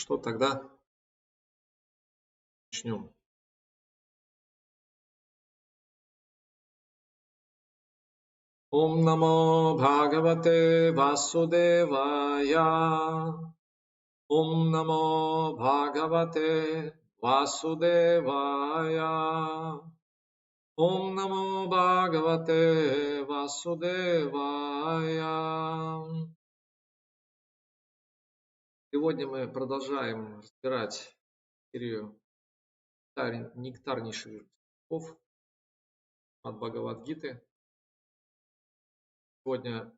что тогда начнем. Ом намо Бхагавате Васудевая. Ом намо Бхагавате Васудевая. Ом намо Бхагавате Васудевая. Сегодня мы продолжаем разбирать серию нектарнейших стихов от Бхагавад-гиты. Сегодня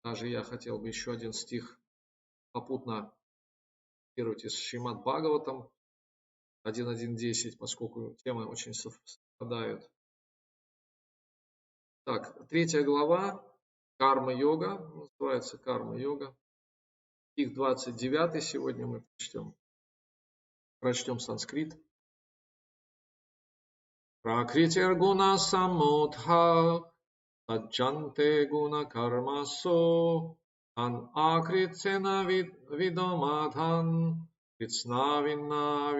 даже я хотел бы еще один стих попутно цитировать из Шримад Бхагаватам 1.1.10, поскольку темы очень совпадают. Так, 3 глава, карма-йога, называется карма-йога. Стих 29 сегодня мы прочтем санскрит. Пракритир гуна самудха саджанте гуна кармасу ан акритсена видомадхан критснавинна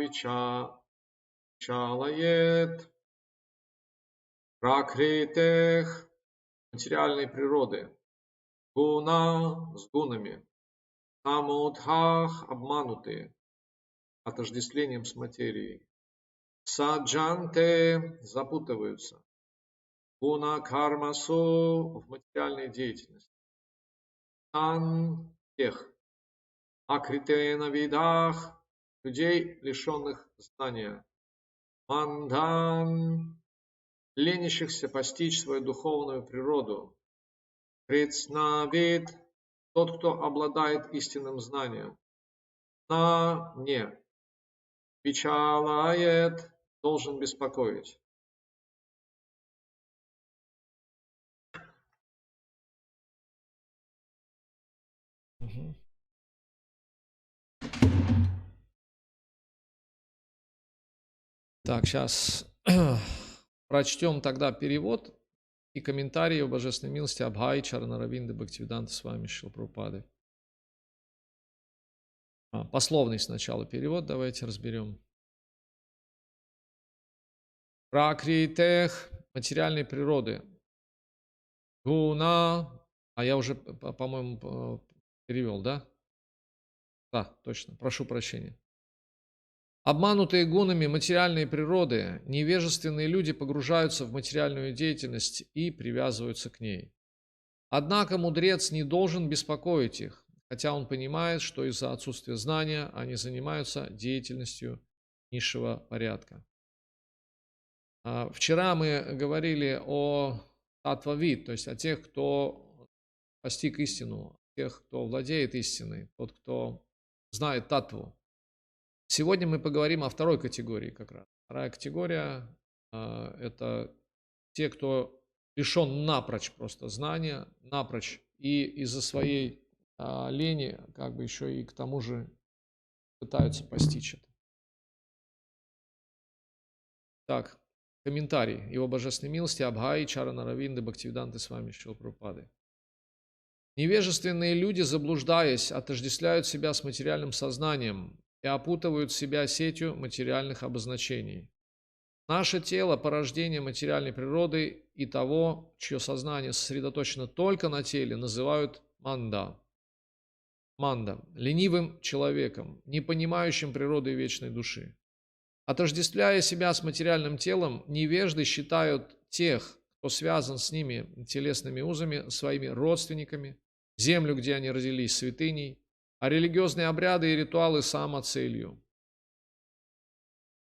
вичалает. Пракритех материальной природы, гуна с гунами, самудхах обманутые, отождествлением с материей, саджанте запутываются, гуна кармасу в материальной деятельности, ан тех, акрите на видах людей, лишенных знания, мандан ленящихся постичь свою духовную природу, критснавид тот, кто обладает истинным знанием, на не вичалает должен беспокоить. Так, сейчас прочтем тогда перевод и комментарии о божественной милости Абхай Чаранаравинды Бхактивиданта с вами Шрила Прабхупады. Пословный сначала перевод давайте разберем. Пракритех материальной природы. Гуна, а я уже, по-моему, перевел, да? Да, точно, прошу прощения. Обманутые гунами материальной природы, невежественные люди погружаются в материальную деятельность и привязываются к ней. Однако мудрец не должен беспокоить их, хотя он понимает, что из-за отсутствия знания они занимаются деятельностью низшего порядка. Вчера мы говорили о татвавид, то есть о тех, кто постиг истину, тех, кто владеет истиной, тот, кто знает татву. Сегодня мы поговорим о второй категории как раз. Вторая категория – это те, кто лишен напрочь просто знания, напрочь, и из-за своей лени как бы еще и к тому же пытаются постичь это. Так, комментарий его божественной милости Абхай Чаранаравинды Бхактивиданты с вами Шрила Прабхупады. Невежественные люди, заблуждаясь, отождествляют себя с материальным сознанием и опутывают себя сетью материальных обозначений. Наше тело – порождение материальной природы, и того, чье сознание сосредоточено только на теле, называют манда. Манда – ленивым человеком, не понимающим природы вечной души. Отождествляя себя с материальным телом, невежды считают тех, кто связан с ними телесными узами, своими родственниками, землю, где они родились, святыней, а религиозные обряды и ритуалы самоцелью.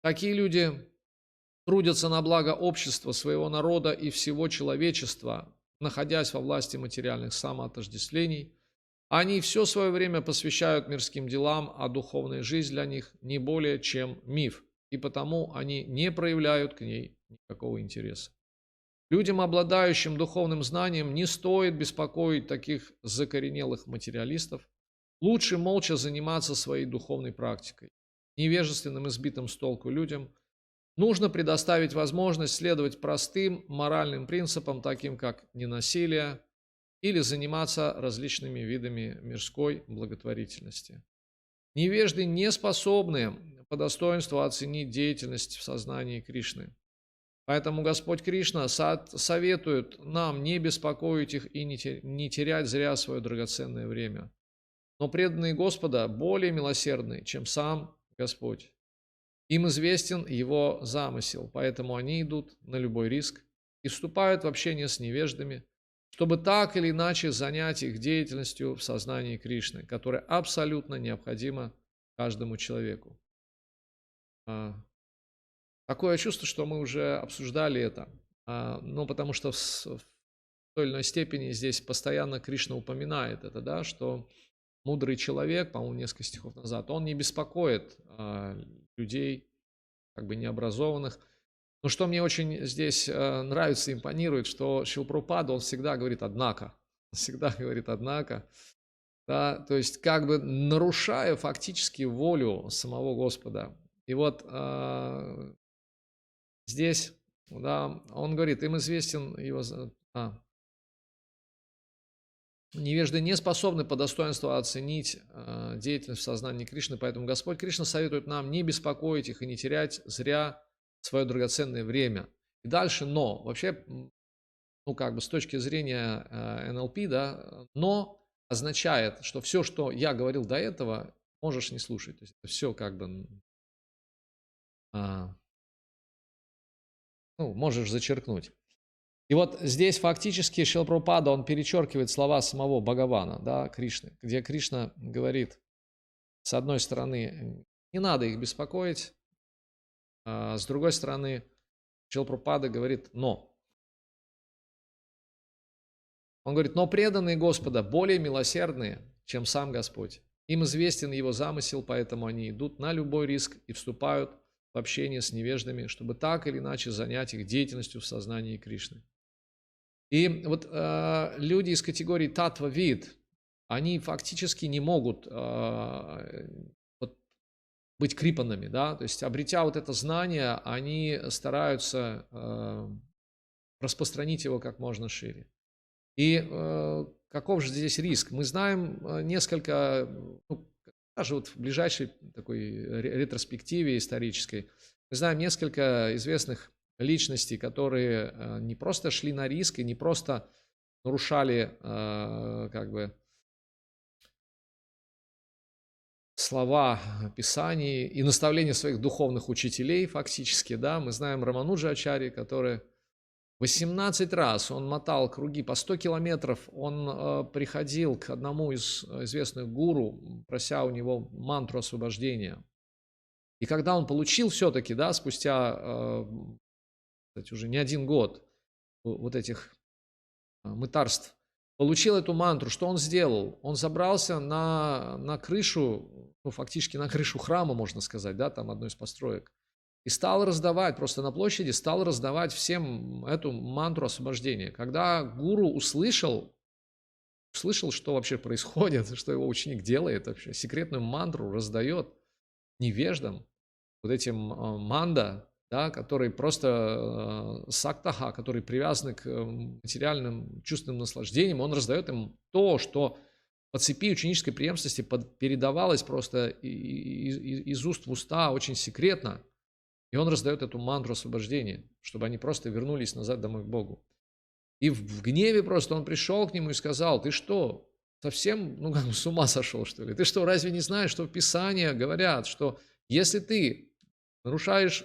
Такие люди трудятся на благо общества, своего народа и всего человечества, находясь во власти материальных самоотождествлений. Они все свое время посвящают мирским делам, а духовная жизнь для них не более чем миф, и потому они не проявляют к ней никакого интереса. Людям, обладающим духовным знанием, не стоит беспокоить таких закоренелых материалистов. Лучше молча заниматься своей духовной практикой. Невежественным и сбитым с толку людям нужно предоставить возможность следовать простым моральным принципам, таким как ненасилие, или заниматься различными видами мирской благотворительности. Невежды не способны по достоинству оценить деятельность в сознании Кришны. Поэтому Господь Кришна советует нам не беспокоить их и не терять зря свое драгоценное время. Но преданные Господа более милосердны, чем сам Господь. Им известен Его замысел, поэтому они идут на любой риск и вступают в общение с невеждами, чтобы так или иначе занять их деятельностью в сознании Кришны, которая абсолютно необходима каждому человеку. Такое чувство, что мы уже обсуждали это, ну, потому что в той или иной степени здесь постоянно Кришна упоминает это, да, что мудрый человек, по-моему, несколько стихов назад, он не беспокоит людей, как бы необразованных. Но что мне очень здесь нравится, импонирует, что Шрила Прабхупада, он всегда говорит «однако». Он всегда говорит «однако». Да, то есть как бы нарушая фактически волю самого Господа. И вот здесь, да, он говорит, им известен его... Невежды не способны по достоинству оценить деятельность в сознании Кришны, поэтому Господь Кришна советует нам не беспокоить их и не терять зря свое драгоценное время. И дальше «но». Вообще, ну как бы с точки зрения НЛП, да, «но» означает, что все, что я говорил до этого, можешь не слушать. То есть это все как бы, ну, можешь зачеркнуть. И вот здесь фактически Шрила Прабхупада, он перечеркивает слова самого Бхагавана, да, Кришны, где Кришна говорит, с одной стороны, не надо их беспокоить, а с другой стороны, Шрила Прабхупада говорит «но». Он говорит, но преданные Господа более милосердные, чем сам Господь. Им известен Его замысел, поэтому они идут на любой риск и вступают в общение с невеждами, чтобы так или иначе занять их деятельностью в сознании Кришны. И вот люди из категории татва-вид, они фактически не могут вот, быть крипанами, да, то есть обретя вот это знание, они стараются распространить его как можно шире. И каков же здесь риск? Мы знаем несколько, ну, даже вот в ближайшей такой ретроспективе исторической, мы знаем несколько известных личностей, которые не просто шли на риск и не просто нарушали как бы слова Писаний и наставления своих духовных учителей фактически, да, мы знаем Рамануджа Ачарьи, который 18 раз он мотал круги по 100 километров, он приходил к одному из известных гуру, прося у него мантру освобождения. И когда он получил все-таки, да, спустя, кстати, уже не один год вот этих мытарств, получил эту мантру, что он сделал? Он забрался на крышу, ну, фактически на крышу храма, можно сказать, да, там одной из построек, и стал раздавать, просто на площади стал раздавать всем эту мантру освобождения. Когда гуру услышал, что вообще происходит, что его ученик делает вообще, секретную мантру раздает невеждам, вот этим манда, да, который просто сактаха, который привязан к материальным чувственным наслаждениям, он раздает им то, что по цепи ученической преемственности передавалось просто из уст в уста очень секретно. И он раздает эту мантру освобождения, чтобы они просто вернулись назад домой к Богу. И в гневе просто он пришел к нему и сказал, ты что, совсем, ну, как бы с ума сошел, что ли? Ты что, разве не знаешь, что в Писании говорят, что если ты нарушаешь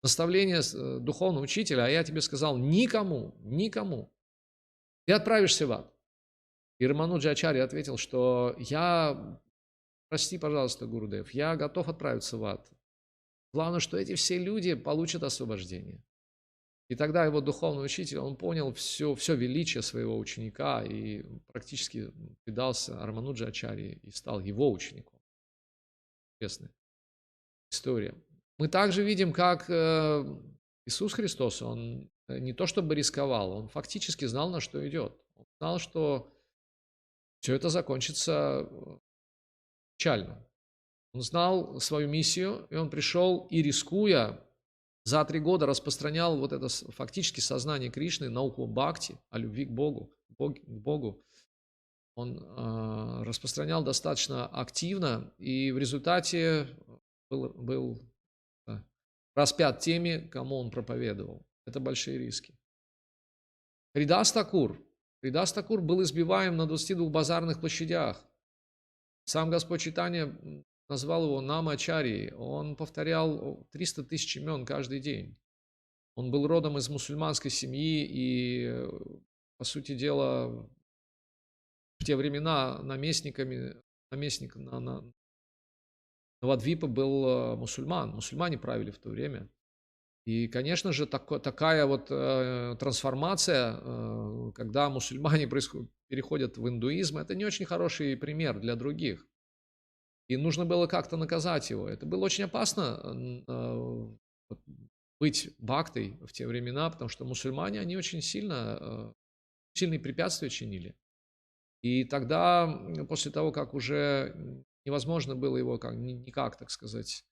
наставление духовного учителя, а я тебе сказал никому, ты отправишься в ад. И Рамануджа Ачарья ответил, что прости, пожалуйста, Гурудев, я готов отправиться в ад. Главное, что эти все люди получат освобождение. И тогда его духовный учитель, он понял все величие своего ученика и практически предался Рамануджа Ачарье и стал его учеником. Интересная история. Мы также видим, как Иисус Христос, он не то чтобы рисковал, он фактически знал, на что идет. Он знал, что все это закончится печально. Он знал свою миссию, и он пришел и, рискуя, за 3 года распространял вот это фактически сознание Кришны, науку бхакти, о любви к Богу, он распространял достаточно активно, и в результате был распят теми, кому он проповедовал. Это большие риски. Хридас Такур. Хридас Такур был избиваем на 22 базарных площадях. Сам Господь Чайтанья назвал его Намачари. Он повторял 300 тысяч имен каждый день. Он был родом из мусульманской семьи, и, по сути дела, в те времена наместник Навадвипа был мусульман. Мусульмане правили в то время. И, конечно же, такая вот трансформация, когда мусульмане переходят в индуизм, это не очень хороший пример для других. И нужно было как-то наказать его. Это было очень опасно быть бхактой в те времена, потому что мусульмане, они очень сильные препятствия чинили. И тогда, после того, как уже невозможно было его никак, так сказать,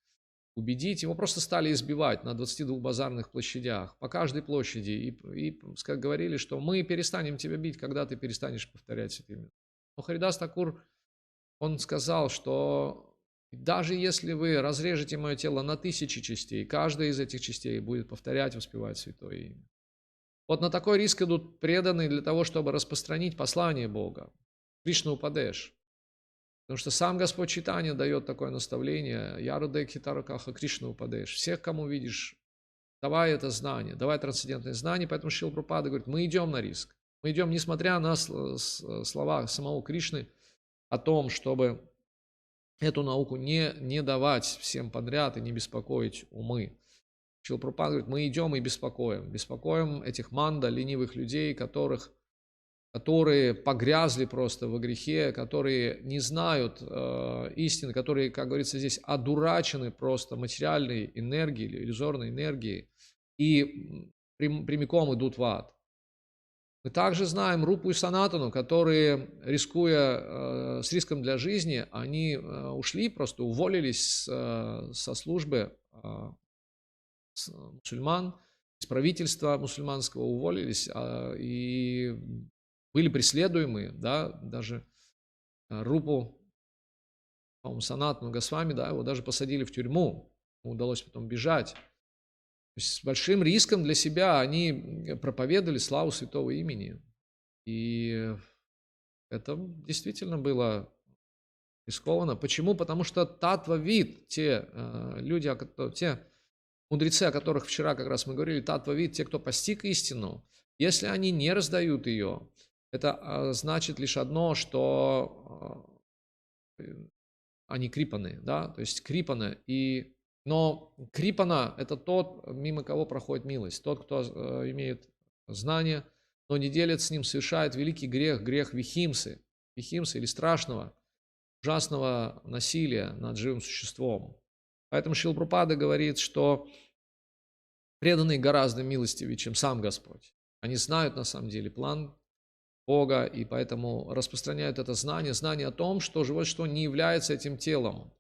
убедить, его просто стали избивать на 22 базарных площадях, по каждой площади. И говорили, что мы перестанем тебя бить, когда ты перестанешь повторять это имя. Но Харидас Такур, он сказал, что даже если вы разрежете мое тело на 1000 частей, каждая из этих частей будет повторять, воспевать святое имя. Вот на такой риск идут преданные для того, чтобы распространить послание Бога. Кришна Упадеш. Потому что сам Господь Чайтанья дает такое наставление: Ярудек Хитаракаха Кришна Упадеш. Всех, кому видишь, давай это знание, давай трансцендентное знание. Поэтому Шрила Прабхупада говорит, мы идем на риск. Мы идем, несмотря на слова самого Кришны о том, чтобы эту науку не давать всем подряд и не беспокоить умы. Шрила Прабхупада говорит, мы идем и беспокоим этих манда, ленивых людей, которые погрязли просто во грехе, которые не знают истины, которые, как говорится здесь, одурачены просто материальной энергией или иллюзорной энергией и прямиком идут в ад. Мы также знаем Рупу и Санатану, которые, рискуя с риском для жизни, они ушли, просто уволились со службы мусульман, из правительства мусульманского уволились и были преследуемые, да, даже Рупу, по-моему, Санатану Госвами, да, его даже посадили в тюрьму, ему удалось потом бежать. То есть с большим риском для себя они проповедовали славу святого имени. И это действительно было рискованно. Почему? Потому что татва-вид, те люди, те мудрецы, о которых вчера как раз мы говорили, татва-вид, те, кто постиг истину, если они не раздают ее, это значит лишь одно, что они крипаны, да, то есть крипаны. Но крипана – это тот, мимо кого проходит милость, тот, кто имеет знание, но не делит с ним, совершает великий грех, грех вихимсы или страшного, ужасного насилия над живым существом. Поэтому Шрила Прабхупада говорит, что преданные гораздо милостивее, чем сам Господь. Они знают на самом деле план Бога, и поэтому распространяют это знание о том, что живое существо не является этим телом,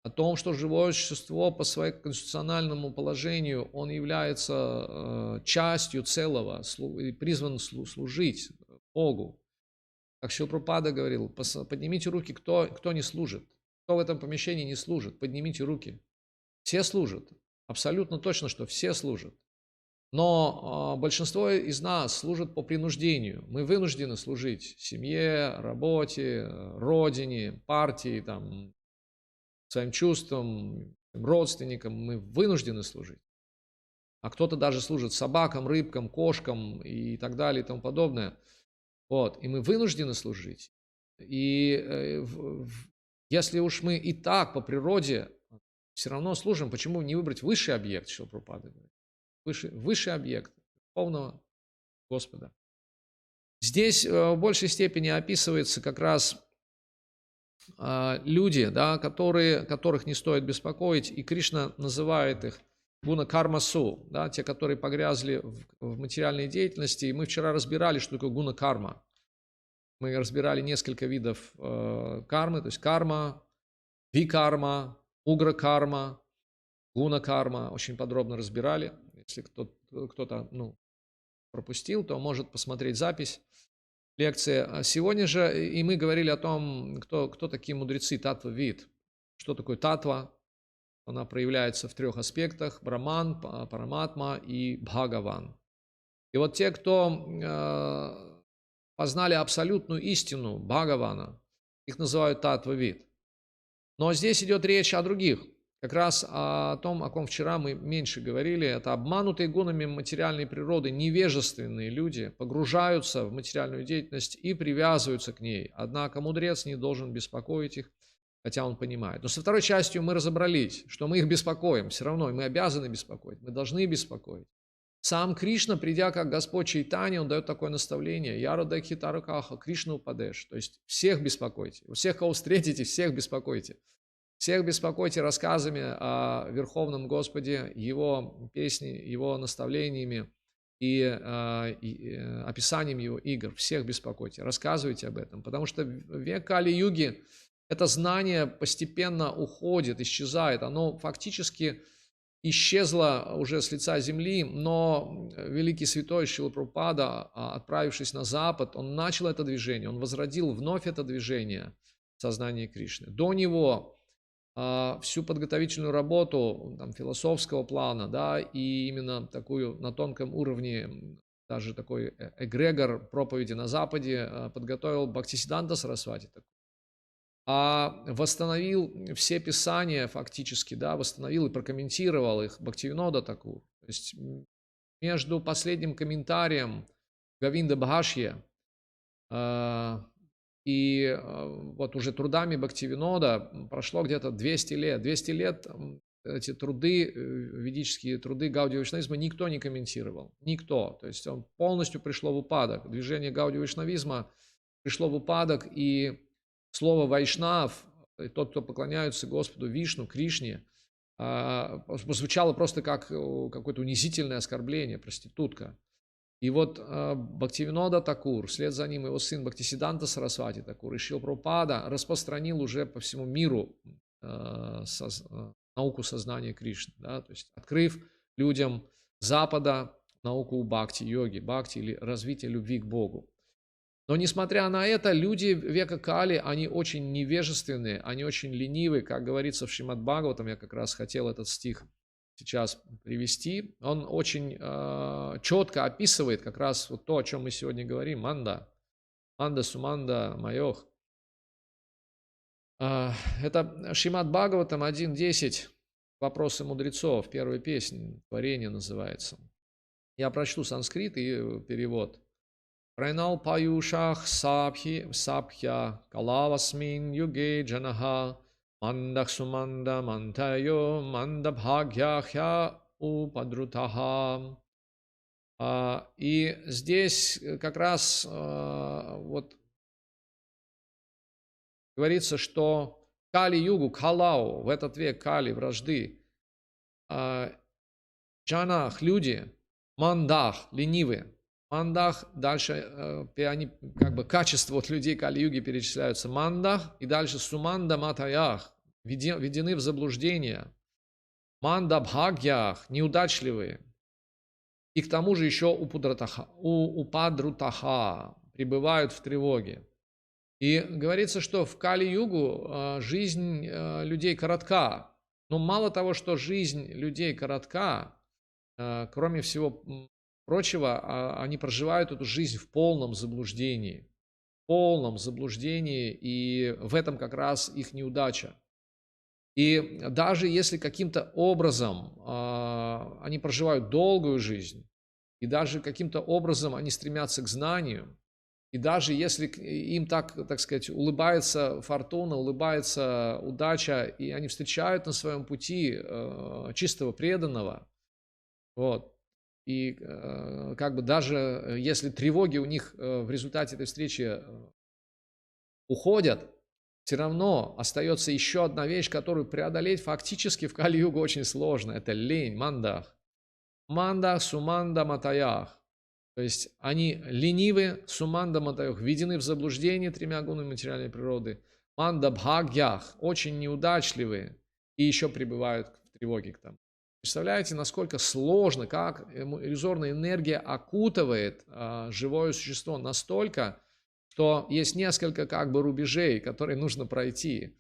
о том, что живое существо по своему конституциональному положению, он является частью целого и призван служить Богу. Как Шрила Прабхупада говорил, поднимите руки, кто не служит, кто в этом помещении не служит, поднимите руки. Все служат, абсолютно точно, что все служат. Но большинство из нас служат по принуждению. Мы вынуждены служить семье, работе, родине, партии, своим чувствам, родственникам. Мы вынуждены служить. А кто-то даже служит собакам, рыбкам, кошкам и так далее и тому подобное. Вот. И мы вынуждены служить. И если уж мы и так по природе все равно служим, почему не выбрать высший объект, Шрила Прабхупада говорит? Высший объект полного Господа. Здесь в большей степени описывается как раз люди, да, которых не стоит беспокоить, и Кришна называет их гуна-кармасу, да, те, которые погрязли в материальной деятельности. И мы вчера разбирали, что такое гуна-карма. Мы разбирали несколько видов кармы, то есть карма, викарма, угра-карма, гуна-карма. Очень подробно разбирали. Если кто-то пропустил, то может посмотреть запись. лекции. Сегодня же и мы говорили о том, кто такие мудрецы, татва-вид. Что такое татва? Она проявляется в трех аспектах: Браман, Параматма и Бхагаван. И вот те, кто познали абсолютную истину Бхагавана, их называют татва-вид. Но здесь идет речь о других, как раз о том, о ком вчера мы меньше говорили. Это обманутые гунами материальной природы, невежественные люди погружаются в материальную деятельность и привязываются к ней. Однако мудрец не должен беспокоить их, хотя он понимает. Но со второй частью мы разобрались, что мы их беспокоим. Все равно мы обязаны беспокоить, мы должны беспокоить. Сам Кришна, придя как Господь Чайтанья, он дает такое наставление: Ярода Хитаракаха, Кришна упадешь. То есть всех беспокойте, всех, кого встретите, всех беспокойте. Всех беспокойте рассказами о Верховном Господе, Его песни, Его наставлениями и описанием Его игр. Всех беспокойте, рассказывайте об этом. Потому что в век Кали-юги это знание постепенно уходит, исчезает. Оно фактически исчезла уже с лица земли, но великий святой Шрила Прабхупада, отправившись на Запад, он начал это движение, он возродил вновь это движение в сознании Кришны. До него всю подготовительную работу там, философского плана, да, и именно такую на тонком уровне, даже такой эгрегор проповеди на Западе подготовил Бхактисиддханта Сарасвати. Восстановил все писания фактически, да, восстановил и прокомментировал их Бхактивинода Такур. То есть между последним комментарием Говинда Бхашья и вот уже трудами Бхактивинода прошло где-то 200 лет. 200 лет эти труды, ведические труды Гаудия Вайшнавизма никто не комментировал. Никто. То есть он полностью пришло в упадок. Движение Гаудия Вайшнавизма пришло в упадок, и слово «вайшнав», тот, кто поклоняется Господу Вишну, Кришне, звучало просто как какое-то унизительное оскорбление, проститутка. И вот Бхактивинода Такур, вслед за ним его сын Бхактисиддханта Сарасвати Такур и Шрила Прабхупада распространил уже по всему миру науку сознания Кришны, да, то есть открыв людям Запада науку бхакти-йоги, бхакти или развитие любви к Богу. Но несмотря на это, люди века Кали, они очень невежественные, они очень ленивые, как говорится в Шримад Бхагаватам, я как раз хотел этот стих сейчас привести. Он очень четко описывает как раз вот то, о чем мы сегодня говорим: манда, манда суманда майох. Это Шримад Бхагаватам 1.10, вопросы мудрецов, первая песня, творение называется. Я прочту санскрит и перевод. Прайнал паюшах сабхья калавасмин юге джанаха мандах суманда мантайо манда бхагьяхья упадрутаха. И здесь как раз вот говорится, что Кали-югу, Калау, в этот век Кали, вражды, джанах, люди, мандах, ленивые. Мандах, дальше они как бы качество от людей Кали-юги перечисляются. Мандах и дальше суманда матаях, введены в заблуждение. Манда бхагьях, неудачливые. И к тому же еще упадрутаха, пребывают в тревоге. И говорится, что в Кали-югу жизнь людей коротка. Но мало того, что жизнь людей коротка, кроме всего прочего, они проживают эту жизнь в полном заблуждении. В полном заблуждении, и в этом как раз их неудача. И даже если каким-то образом они проживают долгую жизнь, и даже каким-то образом они стремятся к знанию, и даже если им так сказать, улыбается фортуна, улыбается удача, и они встречают на своем пути чистого преданного, вот, и как бы даже если тревоги у них в результате этой встречи уходят, все равно остается еще одна вещь, которую преодолеть фактически в Кали-югу очень сложно. Это лень, мандах. Мандах, суманда, матаях. То есть они ленивы, суманда, матаях, введены в заблуждение тремя гунами материальной природы. Манда, бхагьях, очень неудачливые и еще пребывают в тревоге к тому. Представляете, насколько сложно, как иллюзорная энергия окутывает живое существо настолько, что есть несколько как бы рубежей, которые нужно пройти.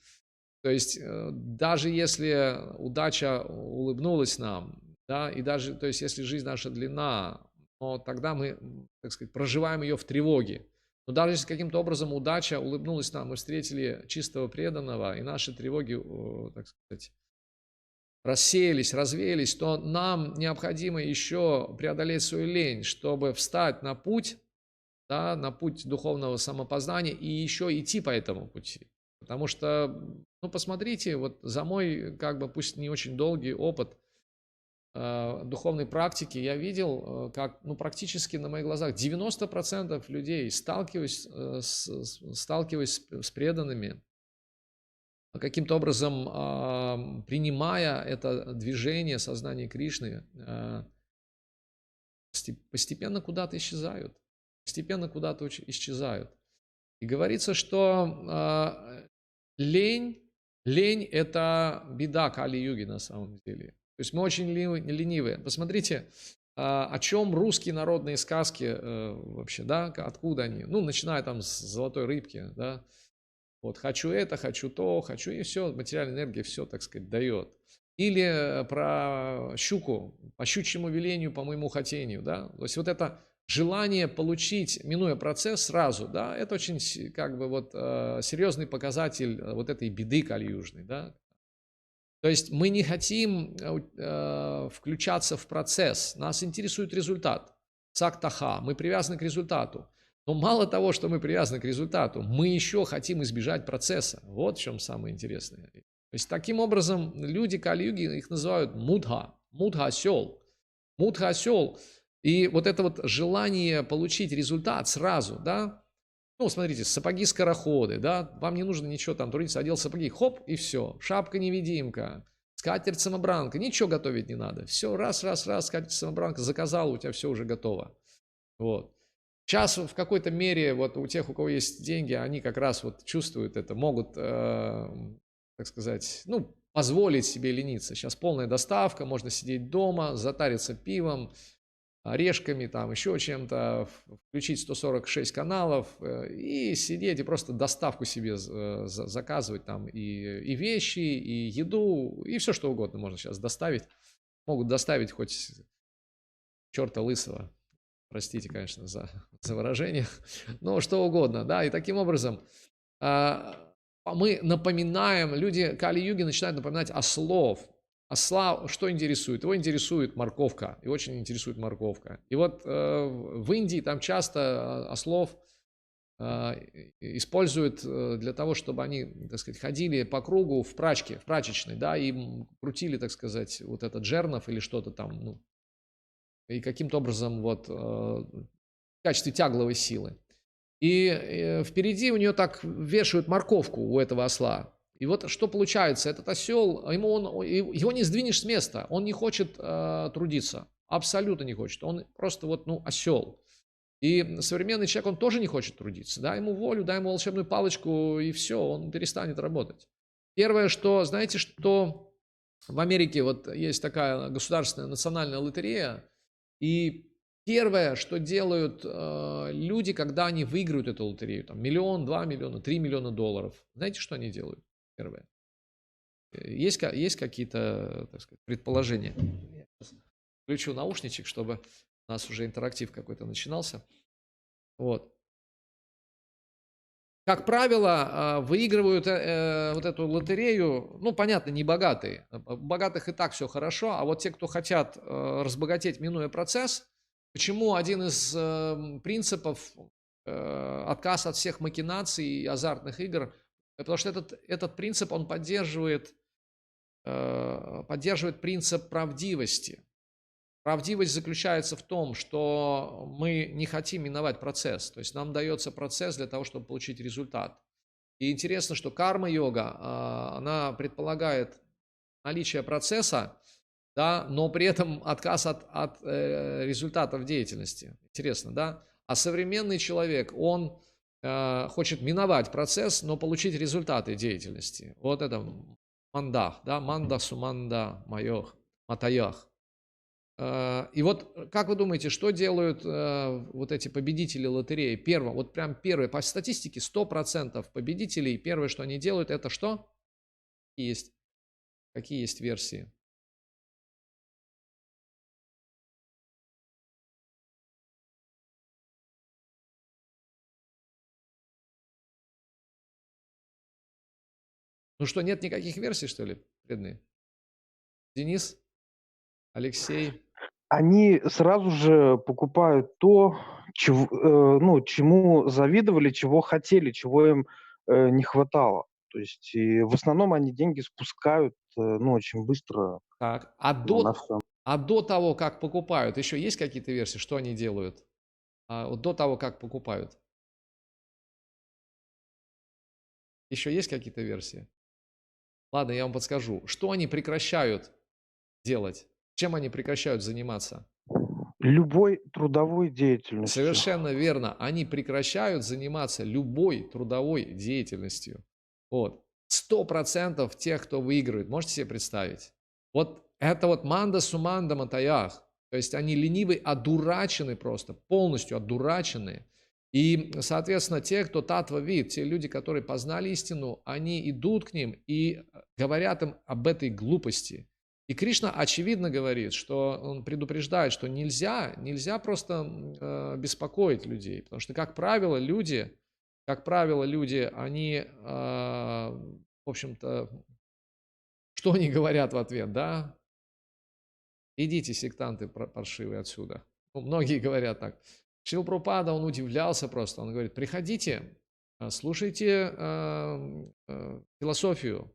То есть даже если удача улыбнулась нам, да, и даже, то есть если жизнь наша длинна, но тогда мы, так сказать, проживаем ее в тревоге. Но даже если каким-то образом удача улыбнулась нам, мы встретили чистого преданного, и наши тревоги, так сказать, рассеялись, развеялись, то нам необходимо еще преодолеть свою лень, чтобы встать на путь, да, на путь духовного самопознания и еще идти по этому пути. Потому что, ну, посмотрите, вот за мой, как бы, пусть не очень долгий опыт духовной практики, я видел, как, ну, практически на моих глазах 90% людей, сталкиваясь с преданными, каким-то образом принимая это движение сознания Кришны, постепенно куда-то исчезают. Постепенно куда-то исчезают. И говорится, что лень – это беда Кали-юги на самом деле. То есть мы очень ленивые. Посмотрите, о чем русские народные сказки вообще, да, откуда они? Ну, начиная там с золотой рыбки, да. Вот хочу это, хочу то, хочу, и все, материальная энергия все, так сказать, дает. Или про щуку, по щучьему велению, по моему хотению, да. То есть вот это желание получить, минуя процесс сразу, да, это очень, как бы, вот серьезный показатель вот этой беды кальюжной, да. То есть мы не хотим включаться в процесс, нас интересует результат. Сактаха, мы привязаны к результату. Но мало того, что мы привязаны к результату, мы еще хотим избежать процесса. Вот в чем самое интересное. То есть таким образом люди Кали-юги, их называют мудха, мудха-осел. Мудха-осел. И вот это вот желание получить результат сразу, да, ну, смотрите, сапоги-скороходы, да, вам не нужно ничего там трудиться, одел сапоги, хоп, и все. Шапка-невидимка, скатерть-самобранка, ничего готовить не надо. Все, раз, скатерть-самобранка, заказал, у тебя все уже готово. Вот. Сейчас в какой-то мере вот у тех, у кого есть деньги, они как раз вот чувствуют это, могут, так сказать, ну, позволить себе лениться. Сейчас полная доставка, можно сидеть дома, затариться пивом, орешками, там еще чем-то, включить 146 каналов и сидеть и просто доставку себе заказывать там и вещи, и еду, и все что угодно можно сейчас доставить. Могут доставить хоть черта лысого. Простите, конечно, за выражение, но что угодно, да, и таким образом мы напоминаем, люди Кали-юги начинают напоминать ослов. Осла что интересует? Его интересует морковка, и очень интересует морковка. И вот в Индии там часто ослов используют для того, чтобы они, так сказать, ходили по кругу в прачке, в прачечной, да, и крутили, так сказать, вот этот жернов или что-то там, ну, и каким-то образом вот в качестве тягловой силы. И впереди у нее так вешают морковку у этого осла. И вот что получается, этот осел, его не сдвинешь с места, он не хочет трудиться, абсолютно не хочет, он просто вот, ну, осел. И современный человек, он тоже не хочет трудиться, дай ему волю, дай ему волшебную палочку, и все, он перестанет работать. Первое, что, знаете, что в Америке вот есть такая государственная национальная лотерея, и первое, что делают люди, когда они выиграют эту лотерею, там, 1 миллион, 2 миллиона, 3 миллиона долларов, знаете, что они делают? Первое. Есть какие-то, так сказать, предположения? Включу наушничек, чтобы у нас уже интерактив какой-то начинался. Вот. Как правило, выигрывают вот эту лотерею, ну, понятно, не богатые. У богатых и так все хорошо, а вот те, кто хотят разбогатеть, минуя процесс, почему один из принципов отказ от всех махинаций и азартных игр, потому что этот принцип, он поддерживает принцип правдивости. Правдивость заключается в том, что мы не хотим миновать процесс, то есть нам дается процесс для того, чтобы получить результат. И интересно, что карма-йога, она предполагает наличие процесса, да, но при этом отказ от результатов деятельности. Интересно, да? А современный человек, он хочет миновать процесс, но получить результаты деятельности. Вот это мандах, да, манда суманда майох, матаях. И вот как вы думаете, что делают вот эти победители лотереи? Первое, вот прям первое, по статистике 100% победителей, первое, что они делают, это что? Есть, какие есть версии? Ну что, нет никаких версий, что ли, бедные? Денис, Алексей? Они сразу же покупают то, ну, чему завидовали, чего хотели, чего им, не хватало. То есть и в основном они деньги спускают, ну, очень быстро, Так, на всё. а до того, как покупают, еще есть какие-то версии, что они делают? Вот до того, как покупают, еще есть какие-то версии? Ладно, я вам подскажу. Что они прекращают делать? Чем они прекращают заниматься? Любой трудовой деятельностью. Совершенно верно. Они прекращают заниматься любой трудовой деятельностью. Вот. 100% тех, кто выигрывает. Можете себе представить? Вот это вот манда суманда матаях. То есть они ленивы, одурачены просто, полностью одурачены. И, соответственно, те, кто татва вид, те люди, которые познали истину, они идут к ним и говорят им об этой глупости. И Кришна очевидно говорит, что он предупреждает, что нельзя просто беспокоить людей, потому что, как правило, люди, они, в общем-то, что они говорят в ответ, да? Идите, сектанты паршивые, отсюда. Ну, многие говорят так. Шрила Прабхупада, он удивлялся просто, он говорит, приходите, слушайте философию,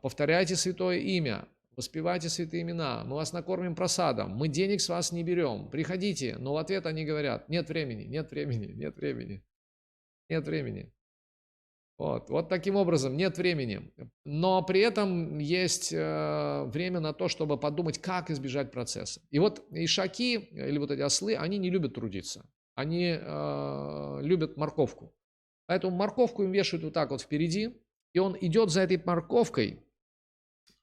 повторяйте святое имя, воспевайте святые имена, мы вас накормим просадом, мы денег с вас не берем, приходите. Но в ответ они говорят, нет времени, нет времени, нет времени, нет времени. Вот таким образом, нет времени. Но при этом есть время на то, чтобы подумать, как избежать процесса. И вот ишаки, или вот эти ослы, они не любят трудиться. Они любят морковку. Поэтому морковку им вешают вот так вот впереди, и он идет за этой морковкой,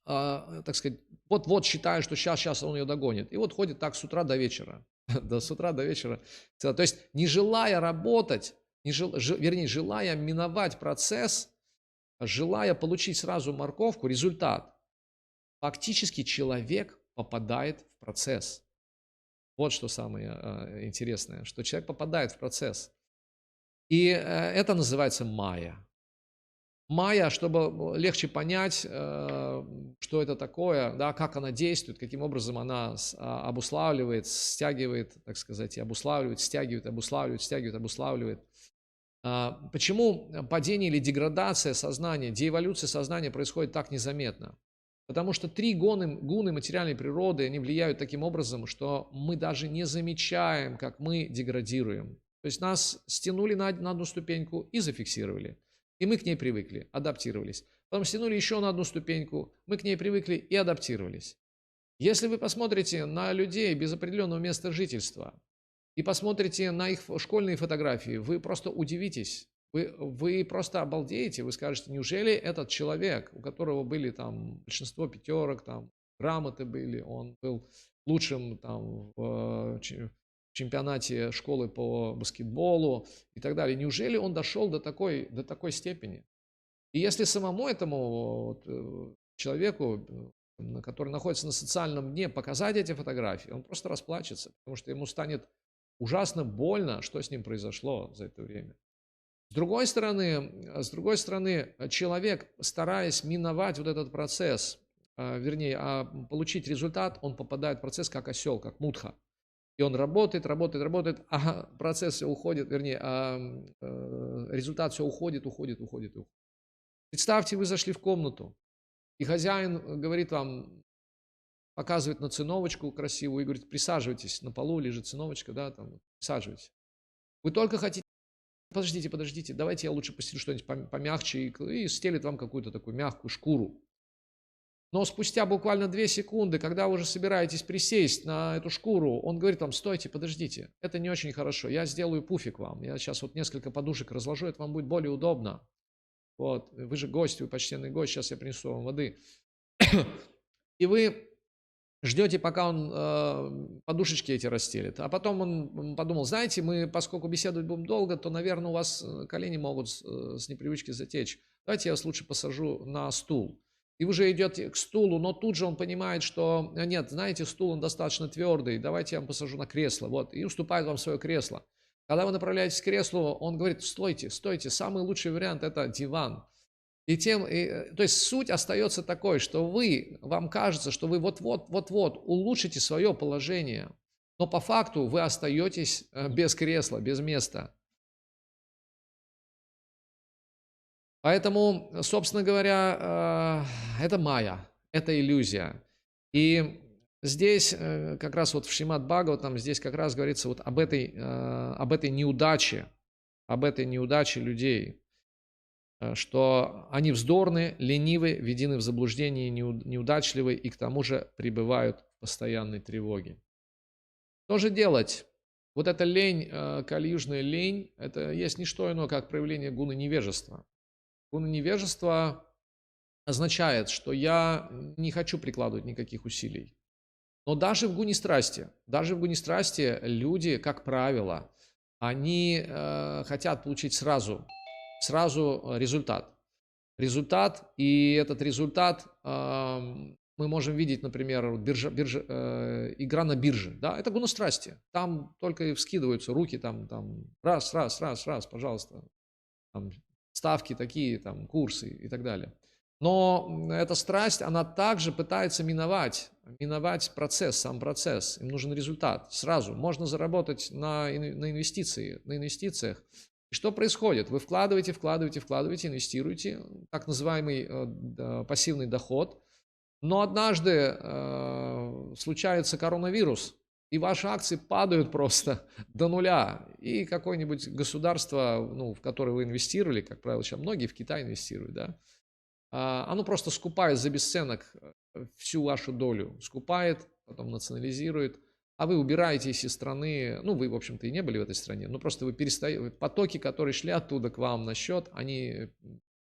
так сказать, вот считая, что сейчас он ее догонит. И вот ходит так с утра до вечера. С утра до вечера. То есть не желая работать, вернее, желая миновать процесс, желая получить сразу морковку, результат, фактически человек попадает в процесс. Вот что самое интересное, что человек попадает в процесс. И это называется майя. Майя, чтобы легче понять, что это такое, да, как она действует, каким образом она обуславливает, стягивает, так сказать, и обуславливает, стягивает, обуславливает, стягивает, обуславливает. Почему падение или деградация сознания, деэволюция сознания происходит так незаметно? Потому что три гуны материальной природы, они влияют таким образом, что мы даже не замечаем, как мы деградируем. То есть нас стянули на одну ступеньку и зафиксировали. И мы к ней привыкли, адаптировались. Потом стянули еще на одну ступеньку, мы к ней привыкли и адаптировались. Если вы посмотрите на людей без определенного места жительства и посмотрите на их школьные фотографии, вы просто удивитесь. Вы просто обалдеете, вы скажете, неужели этот человек, у которого были там большинство пятерок, там грамоты были, он был лучшим там в чемпионате школы по баскетболу и так далее, неужели он дошел до такой степени? И если самому этому человеку, который находится на социальном дне, показать эти фотографии, он просто расплачется, потому что ему станет ужасно больно, что с ним произошло за это время. С другой стороны, человек, стараясь миновать вот этот процесс, вернее, получить результат, он попадает в процесс как осел, как мутха. И он работает, работает, работает, а процесс все уходит, вернее, результат все уходит, уходит, уходит, уходит. Представьте, вы зашли в комнату, и хозяин говорит вам, показывает на циновочку красивую и говорит, присаживайтесь, на полу лежит циновочка, да, там, присаживайтесь. Вы только хотите, подождите, давайте я лучше постелю что-нибудь помягче, и стелит вам какую-то такую мягкую шкуру. Но спустя буквально 2 секунды, когда вы уже собираетесь присесть на эту шкуру, он говорит вам, стойте, подождите, это не очень хорошо, я сделаю пуфик вам, я сейчас вот несколько подушек разложу, это вам будет более удобно. Вот, вы же гость, вы почтенный гость, сейчас я принесу вам воды. И вы ждете, пока он подушечки эти расстелит. А потом он подумал, знаете, мы, поскольку беседовать будем долго, то, наверное, у вас колени могут с непривычки затечь. Давайте я вас лучше посажу на стул. И вы уже идете к стулу, но тут же он понимает, что нет, знаете, стул он достаточно твердый, давайте я вам посажу на кресло. Вот, и уступает вам свое кресло. Когда вы направляетесь к креслу, он говорит, стойте, стойте, самый лучший вариант – это диван. То есть суть остается такой, что вам кажется, что вы вот-вот улучшите свое положение, но по факту вы остаетесь без кресла, без места. Поэтому, собственно говоря, это майя, это иллюзия. И здесь как раз вот в Шримад Бхагаватам, здесь как раз говорится вот об этой неудаче людей, что они вздорны, ленивы, введены в заблуждение, неудачливы и к тому же пребывают в постоянной тревоге. Что же делать? Вот эта лень, кальюжная лень, это есть не что иное, как проявление гуны невежества. Гуна невежества означает, что я не хочу прикладывать никаких усилий. Но даже в гуне страсти люди, как правило, они хотят получить сразу результат. И этот результат мы можем видеть, например, игра на бирже. Да? Это гуна страсти. Там только и вскидываются руки, там раз, пожалуйста. Там ставки такие, там курсы и так далее. Но эта страсть, она также пытается миновать сам процесс. Им нужен результат сразу. Можно заработать на инвестициях. И что происходит? Вы вкладываете, инвестируете, так называемый пассивный доход. Но однажды случается коронавирус, и ваши акции падают просто до нуля. И какое-нибудь государство, в которое вы инвестировали, как правило, сейчас многие в Китай инвестируют, да, оно просто скупает за бесценок всю вашу долю. Скупает, потом национализирует. А вы убираетесь из страны, вы, в общем-то, и не были в этой стране, но просто вы перестаете, потоки, которые шли оттуда к вам на счет, они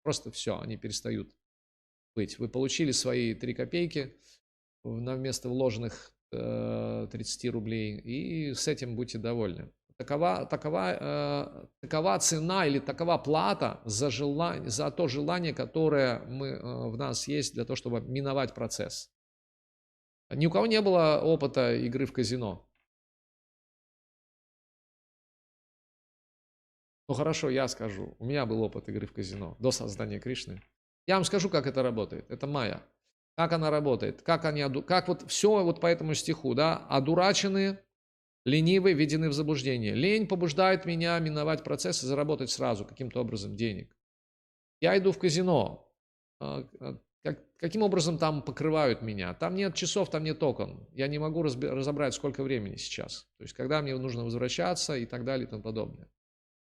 просто все, они перестают быть. Вы получили свои 3 копейки вместо вложенных 30 рублей, и с этим будьте довольны. Такова цена или такова плата за то желание, которое в нас есть для того, чтобы миновать процесс. Ни у кого не было опыта игры в казино. Хорошо, я скажу. У меня был опыт игры в казино до создания Кришны. Я вам скажу, как это работает. Это майя. Как она работает? Как вот все вот по этому стиху, да? Одурачены, ленивые, введены в заблуждение. Лень побуждает меня миновать процесс и заработать сразу каким-то образом денег. Я иду в казино. Каким образом там покрывают меня? Там нет часов, там нет окон. Я не могу разобрать, сколько времени сейчас. То есть, когда мне нужно возвращаться и так далее и тому подобное.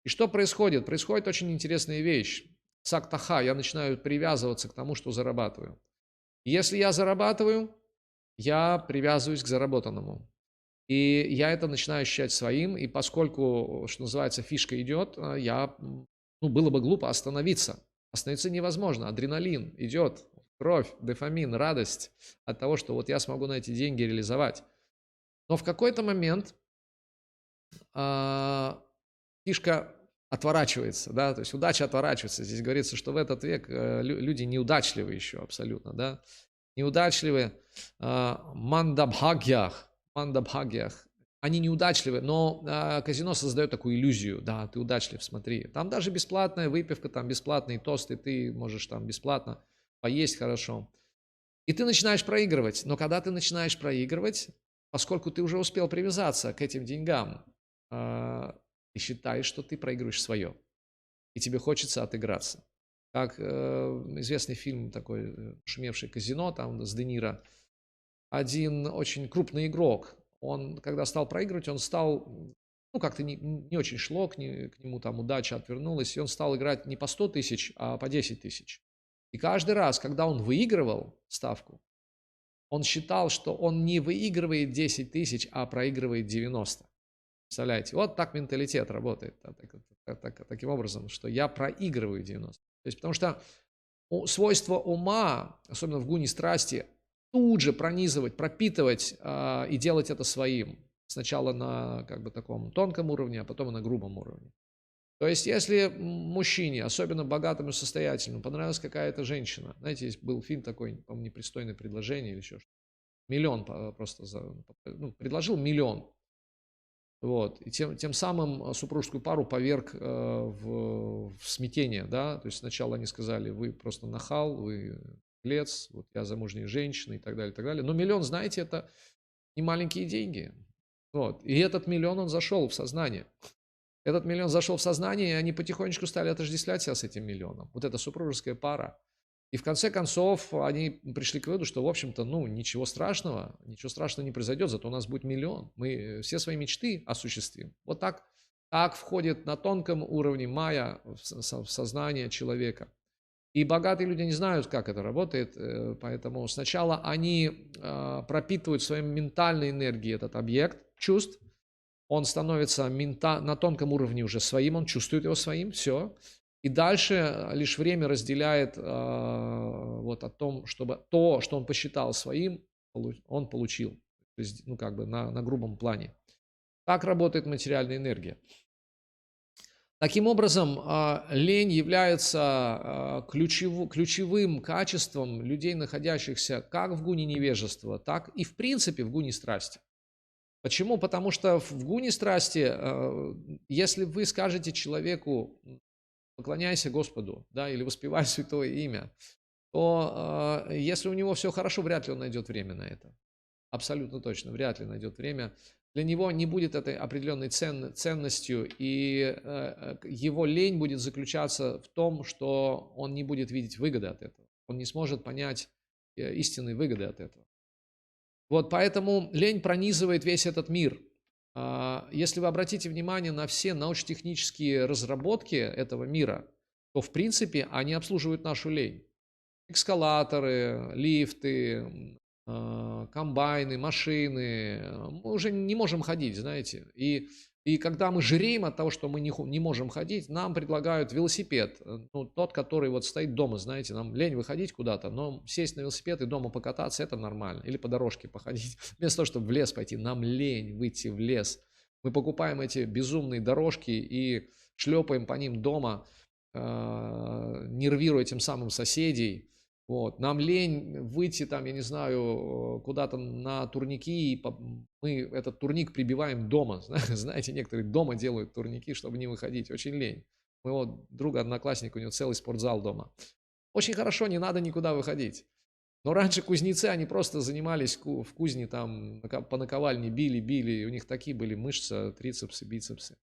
И что происходит? Происходит очень интересная вещь. Сактаха, я начинаю привязываться к тому, что зарабатываю. Если я зарабатываю, я привязываюсь к заработанному. И я это начинаю ощущать своим. И поскольку, что называется, фишка идет, было бы глупо остановиться. Остановиться невозможно. Адреналин идет, кровь, дофамин, радость от того, что вот я смогу на эти деньги реализовать. Но в какой-то момент фишка отворачивается, да, то есть удача отворачивается. Здесь говорится, что в этот век люди неудачливы еще абсолютно, да, неудачливы, мандабхагьях, они неудачливы, но казино создает такую иллюзию, да, ты удачлив, смотри, там даже бесплатная выпивка, там бесплатные тосты, ты можешь там бесплатно поесть хорошо. И ты начинаешь проигрывать, но когда ты начинаешь проигрывать, поскольку ты уже успел привязаться к этим деньгам, ты считаешь, что ты проигрываешь свое, и тебе хочется отыграться. Как известный фильм такой, шумевший «Казино», там с Де Ниро, один очень крупный игрок, он, когда стал проигрывать, он стал, как-то не очень шло к нему, там удача отвернулась, и он стал играть не по 100 тысяч, а по 10 тысяч. И каждый раз, когда он выигрывал ставку, он считал, что он не выигрывает 10 тысяч, а проигрывает 90. Представляете? Вот так менталитет работает. Таким образом, что я проигрываю 90. То есть, потому что свойство ума, особенно в гуне страсти, тут же пронизывать, пропитывать и делать это своим. Сначала на как бы таком тонком уровне, а потом и на грубом уровне. То есть, если мужчине, особенно богатому и состоятельному, понравилась какая-то женщина, знаете, есть был фильм такой, по-моему, «Непристойное предложение» или еще что-то, миллион просто ну, предложил миллион, вот, и тем самым супружескую пару поверг в смятение, да, то есть сначала они сказали, вы просто нахал, вы лец, вот я замужняя женщина и так далее, и так далее. Но миллион, знаете, это не маленькие деньги, вот, и этот миллион, он зашел в сознание. Этот миллион зашел в сознание, и они потихонечку стали отождествлять себя с этим миллионом. Вот эта супружеская пара. И в конце концов они пришли к выводу, что, в общем-то, ну, ничего страшного не произойдет, зато у нас будет миллион. Мы все свои мечты осуществим. Вот так входит на тонком уровне майя в сознание человека. И богатые люди не знают, как это работает, поэтому сначала они пропитывают своей ментальной энергией этот объект чувств, он становится на тонком уровне уже своим, он чувствует его своим, все. И дальше лишь время разделяет вот о том, чтобы то, что он посчитал своим, он получил. То есть, ну, как бы на грубом плане. Так работает материальная энергия. Таким образом, лень является ключевым качеством людей, находящихся как в гуне невежества, так и в принципе в гуне страсти. Почему? Потому что в гуне страсти, если вы скажете человеку, поклоняйся Господу, да, или воспевай святое имя, то если у него все хорошо, вряд ли он найдет время на это. Абсолютно точно, вряд ли найдет время. Для него не будет этой определенной ценностью, и его лень будет заключаться в том, что он не будет видеть выгоды от этого. Он не сможет понять истинной выгоды от этого. Вот поэтому лень пронизывает весь этот мир. Если вы обратите внимание на все научно-технические разработки этого мира, то в принципе они обслуживают нашу лень. Эскалаторы, лифты, комбайны, машины. Мы уже не можем ходить, знаете. И когда мы жиреем от того, что мы не можем ходить, нам предлагают велосипед. Ну, тот, который вот стоит дома, знаете, нам лень выходить куда-то, но сесть на велосипед и дома покататься, это нормально. Или по дорожке походить. Вместо того, чтобы в лес пойти, нам лень выйти в лес. Мы покупаем эти безумные дорожки и шлепаем по ним дома, нервируя тем самым соседей. Вот. Нам лень выйти там, я не знаю, куда-то на турники, и мы этот турник прибиваем дома. Знаете, некоторые дома делают турники, чтобы не выходить. Очень лень. У моего друга, одноклассника, у него целый спортзал дома. Очень хорошо, не надо никуда выходить. Но раньше кузнецы, они просто занимались в кузне, там по наковальне били, и у них такие были мышцы, трицепсы, бицепсы.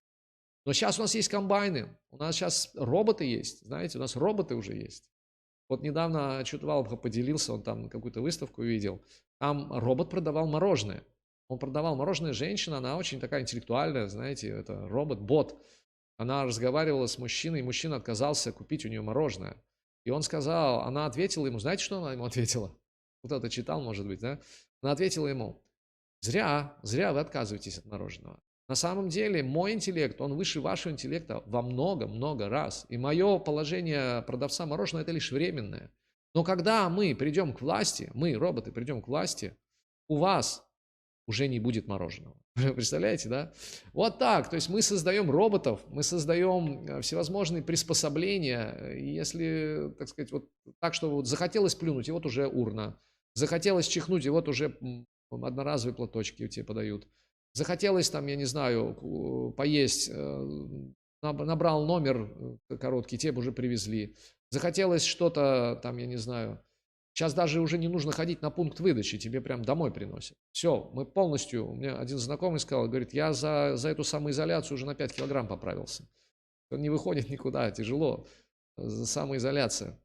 Но сейчас у нас есть комбайны, у нас сейчас роботы есть, знаете, у нас роботы уже есть. Вот недавно Чудвалбха поделился, он там какую-то выставку видел, там робот продавал мороженое. Он продавал мороженое, женщина, она очень такая интеллектуальная, знаете, это робот-бот. Она разговаривала с мужчиной, и мужчина отказался купить у нее мороженое. И он сказал, она ответила ему, знаете, что она ему ответила? Кто-то читал, может быть, да? Она ответила ему, зря вы отказываетесь от мороженого. На самом деле мой интеллект, он выше вашего интеллекта во много-много раз. И мое положение продавца мороженого – это лишь временное. Но когда мы придем к власти, мы, роботы, придем к власти, у вас уже не будет мороженого. Представляете, да? Вот так. То есть мы создаем роботов, мы создаем всевозможные приспособления. И если, так сказать, вот так, что вот захотелось плюнуть, и вот уже урна. Захотелось чихнуть, и вот уже одноразовые платочки тебе подают. Захотелось там, я не знаю, поесть, набрал номер короткий, тебе уже привезли. Захотелось что-то там, я не знаю. Сейчас даже уже не нужно ходить на пункт выдачи, тебе прям домой приносят. Все, мы полностью, у меня один знакомый сказал, говорит, я за эту самоизоляцию уже на 5 килограмм поправился. Он не выходит никуда, тяжело, самоизоляция.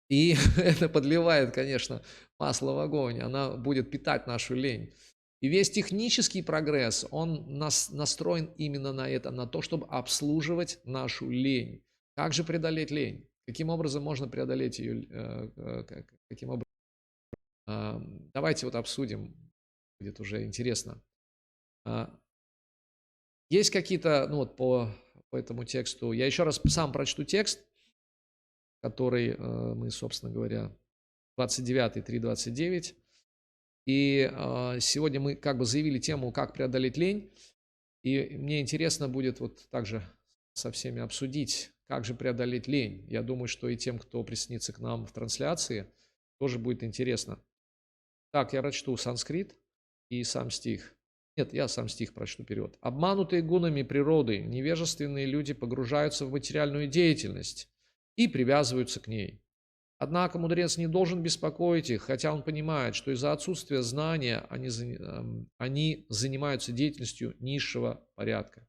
И это подливает, конечно, масло в огонь, она будет питать нашу лень. И весь технический прогресс, он настроен именно на это, на то, чтобы обслуживать нашу лень. Как же преодолеть лень? Каким образом можно преодолеть ее? Каким образом? Давайте вот обсудим, будет уже интересно. Есть какие-то, ну вот по этому тексту, я еще раз сам прочту текст, который мы, собственно говоря, 29, 3.29. И сегодня мы как бы заявили тему «Как преодолеть лень». И мне интересно будет вот также со всеми обсудить, как же преодолеть лень. Я думаю, что и тем, кто присоединится к нам в трансляции, тоже будет интересно. Так, я прочту санскрит и сам стих. Нет, я сам стих прочту перевод. «Обманутые гунами природы, невежественные люди погружаются в материальную деятельность и привязываются к ней. Однако мудрец не должен беспокоить их, хотя он понимает, что из-за отсутствия знания они занимаются деятельностью низшего порядка».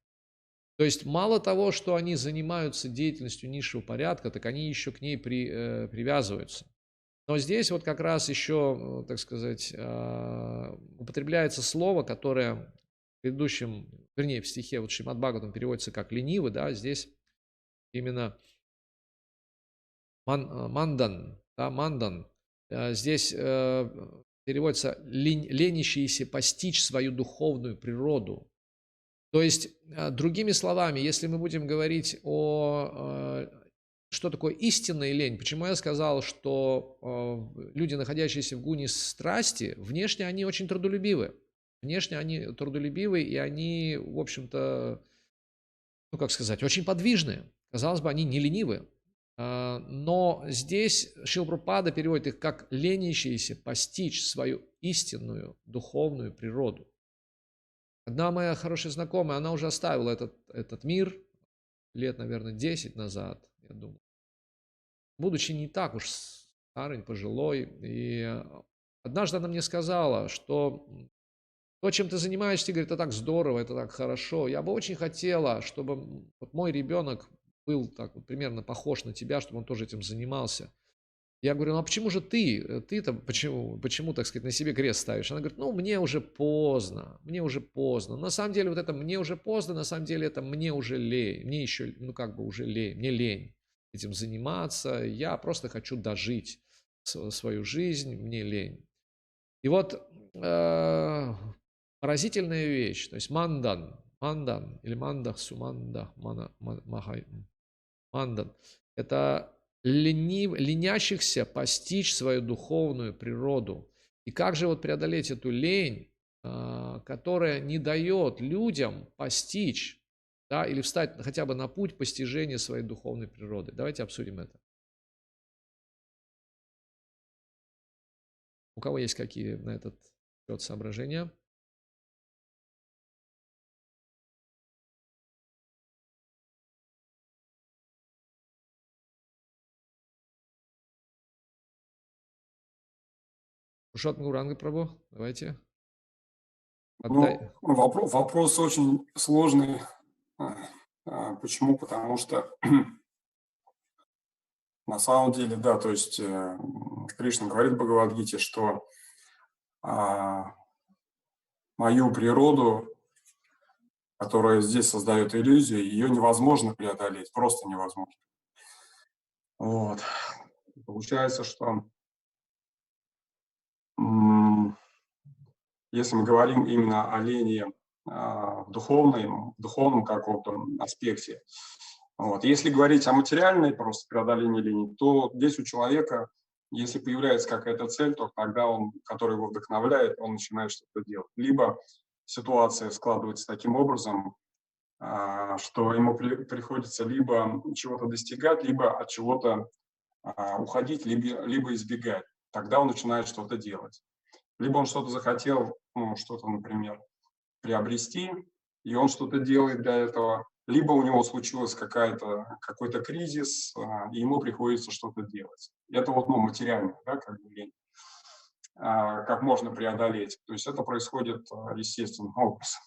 То есть мало того, что они занимаются деятельностью низшего порядка, так они еще к ней привязываются. Но здесь вот как раз еще, так сказать, употребляется слово, которое в предыдущем, вернее, в стихе вот Шримад Бхагаватам переводится как ленивый, да, здесь именно мандан, да, мандан. Здесь переводится ленящийся постичь свою духовную природу. То есть, другими словами, если мы будем говорить что такое истинная лень, почему я сказал, что люди, находящиеся в гуне страсти, внешне они очень трудолюбивы. Внешне они трудолюбивы, и они, в общем-то, ну, как сказать, очень подвижны. Казалось бы, они не ленивы. Но здесь Шрила Прабхупада переводит их как ленящиеся постичь свою истинную духовную природу. Одна моя хорошая знакомая, она уже оставила этот мир лет, наверное, 10 назад, я думаю. Будучи не так уж старый, пожилой. И однажды она мне сказала, что то, чем ты занимаешься, говорит, это так здорово, это так хорошо. Я бы очень хотела, чтобы вот мой ребенок был так вот примерно похож на тебя, чтобы он тоже этим занимался. Я говорю, ну а почему же ты? Ты-то почему, так сказать, на себе крест ставишь? Она говорит, ну мне уже поздно, мне уже поздно. На самом деле вот это мне уже поздно, на самом деле это мне уже лень, мне еще, ну как бы уже лень, мне лень этим заниматься, я просто хочу дожить свою жизнь, мне лень. И вот поразительная вещь, то есть мандан или мандах суманда, мандан, это ленящихся постичь свою духовную природу. И как же вот преодолеть эту лень, которая не дает людям постичь, да, или встать хотя бы на путь постижения своей духовной природы? Давайте обсудим это. У кого есть какие на этот счет соображения? Пушат Гуранга Прабhu, давайте. Ну, вопрос очень сложный. Почему? Потому что на самом деле, да, то есть Кришна говорит в Бхагавад-гите, что мою природу, которая здесь создает иллюзию, ее невозможно преодолеть, просто невозможно. Вот. Получается, что если мы говорим именно о лени в духовном каком-то аспекте, вот. Если говорить о материальной просто преодолении лени, то здесь у человека, если появляется какая-то цель, то тогда он, который его вдохновляет, он начинает что-то делать. Либо ситуация складывается таким образом, что ему приходится либо чего-то достигать, либо от чего-то уходить, либо избегать. Тогда он начинает что-то делать. Либо он что-то захотел, ну, что-то, например, приобрести, и он что-то делает для этого, либо у него случилось какой-то кризис, и ему приходится что-то делать. Это вот, ну, материально, да, как бы лень. Как можно преодолеть. То есть это происходит естественным образом.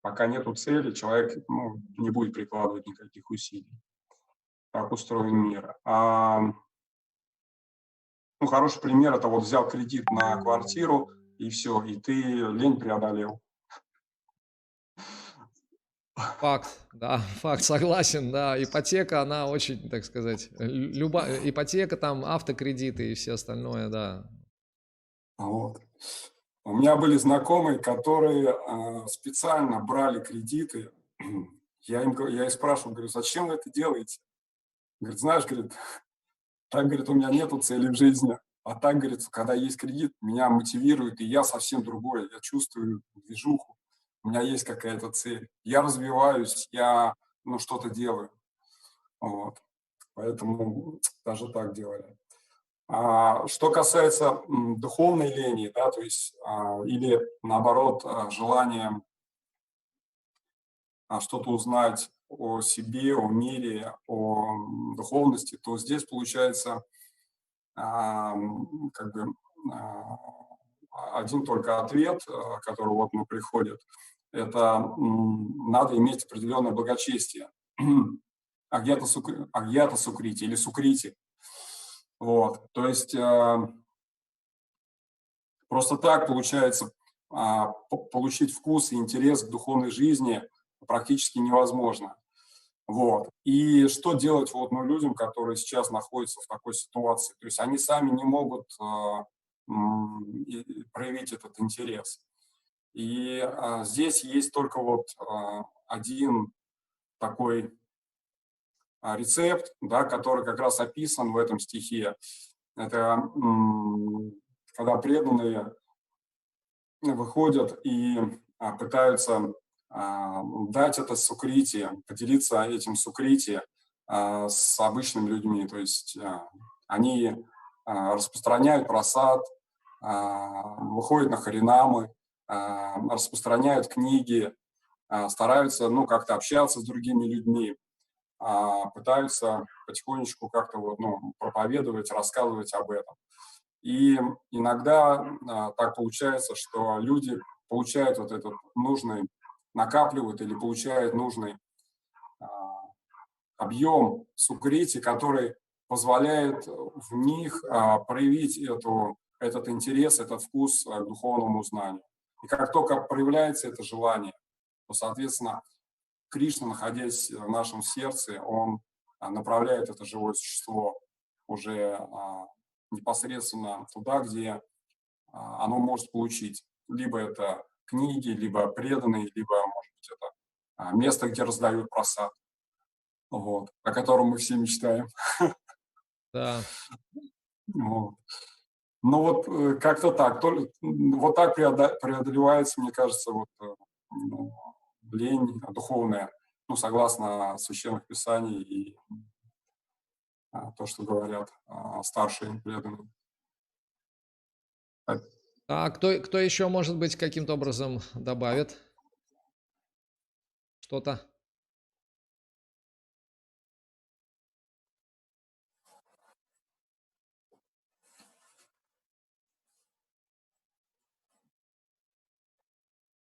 Пока нету цели, человек, ну, не будет прикладывать никаких усилий. Так устроен мир. Ну, хороший пример – это вот взял кредит на квартиру, и все, и ты лень преодолел. Факт, да, факт, согласен, да. Ипотека, она очень, так сказать, ипотека, там, автокредиты и все остальное, да. Вот. У меня были знакомые, которые специально брали кредиты. Я их спрашивал, говорю, зачем вы это делаете? Говорит, знаешь, говорит, так, говорит, у меня нету цели в жизни. А так, говорится, когда есть кредит, меня мотивирует, и я совсем другой. Я чувствую движуху, у меня есть какая-то цель. Я развиваюсь, я, ну, что-то делаю. Вот. Поэтому даже так делали. Что касается духовной лени, да, то есть, или наоборот, желания что-то узнать о себе, о мире, о духовности, то здесь получается как бы один только ответ, который вот мне приходит, это надо иметь определенное благочестие. Агьята сукрити или сукрити. Вот. То есть просто так получается получить вкус и интерес к духовной жизни практически невозможно. Вот. И что делать вот, ну, людям, которые сейчас находятся в такой ситуации? То есть они сами не могут проявить этот интерес. И здесь есть только вот один такой рецепт, да, который как раз описан в этом стихе. Это когда преданные выходят и пытаются дать это сукрити, поделиться этим сукрити с обычными людьми. То есть они распространяют просад, выходят на харинамы, распространяют книги, стараются, ну, как-то общаться с другими людьми, пытаются потихонечку как-то вот, ну, проповедовать, рассказывать об этом. И иногда так получается, что люди получают вот этот нужный, накапливают или получают нужный объем сукрити, который позволяет в них проявить этот интерес, этот вкус к духовному знанию. И как только проявляется это желание, то, соответственно, Кришна, находясь в нашем сердце, он направляет это живое существо уже непосредственно туда, где оно может получить. Либо это книги, либо преданные, либо, может быть, это место, где раздают просад, вот, о котором мы все мечтаем. Да. Вот. Ну вот как-то так. Вот так преодолевается, мне кажется, вот, ну, лень духовная, ну, согласно священных писаний и то, что говорят старшие преданные. А кто еще, может быть, каким-то образом добавит что-то?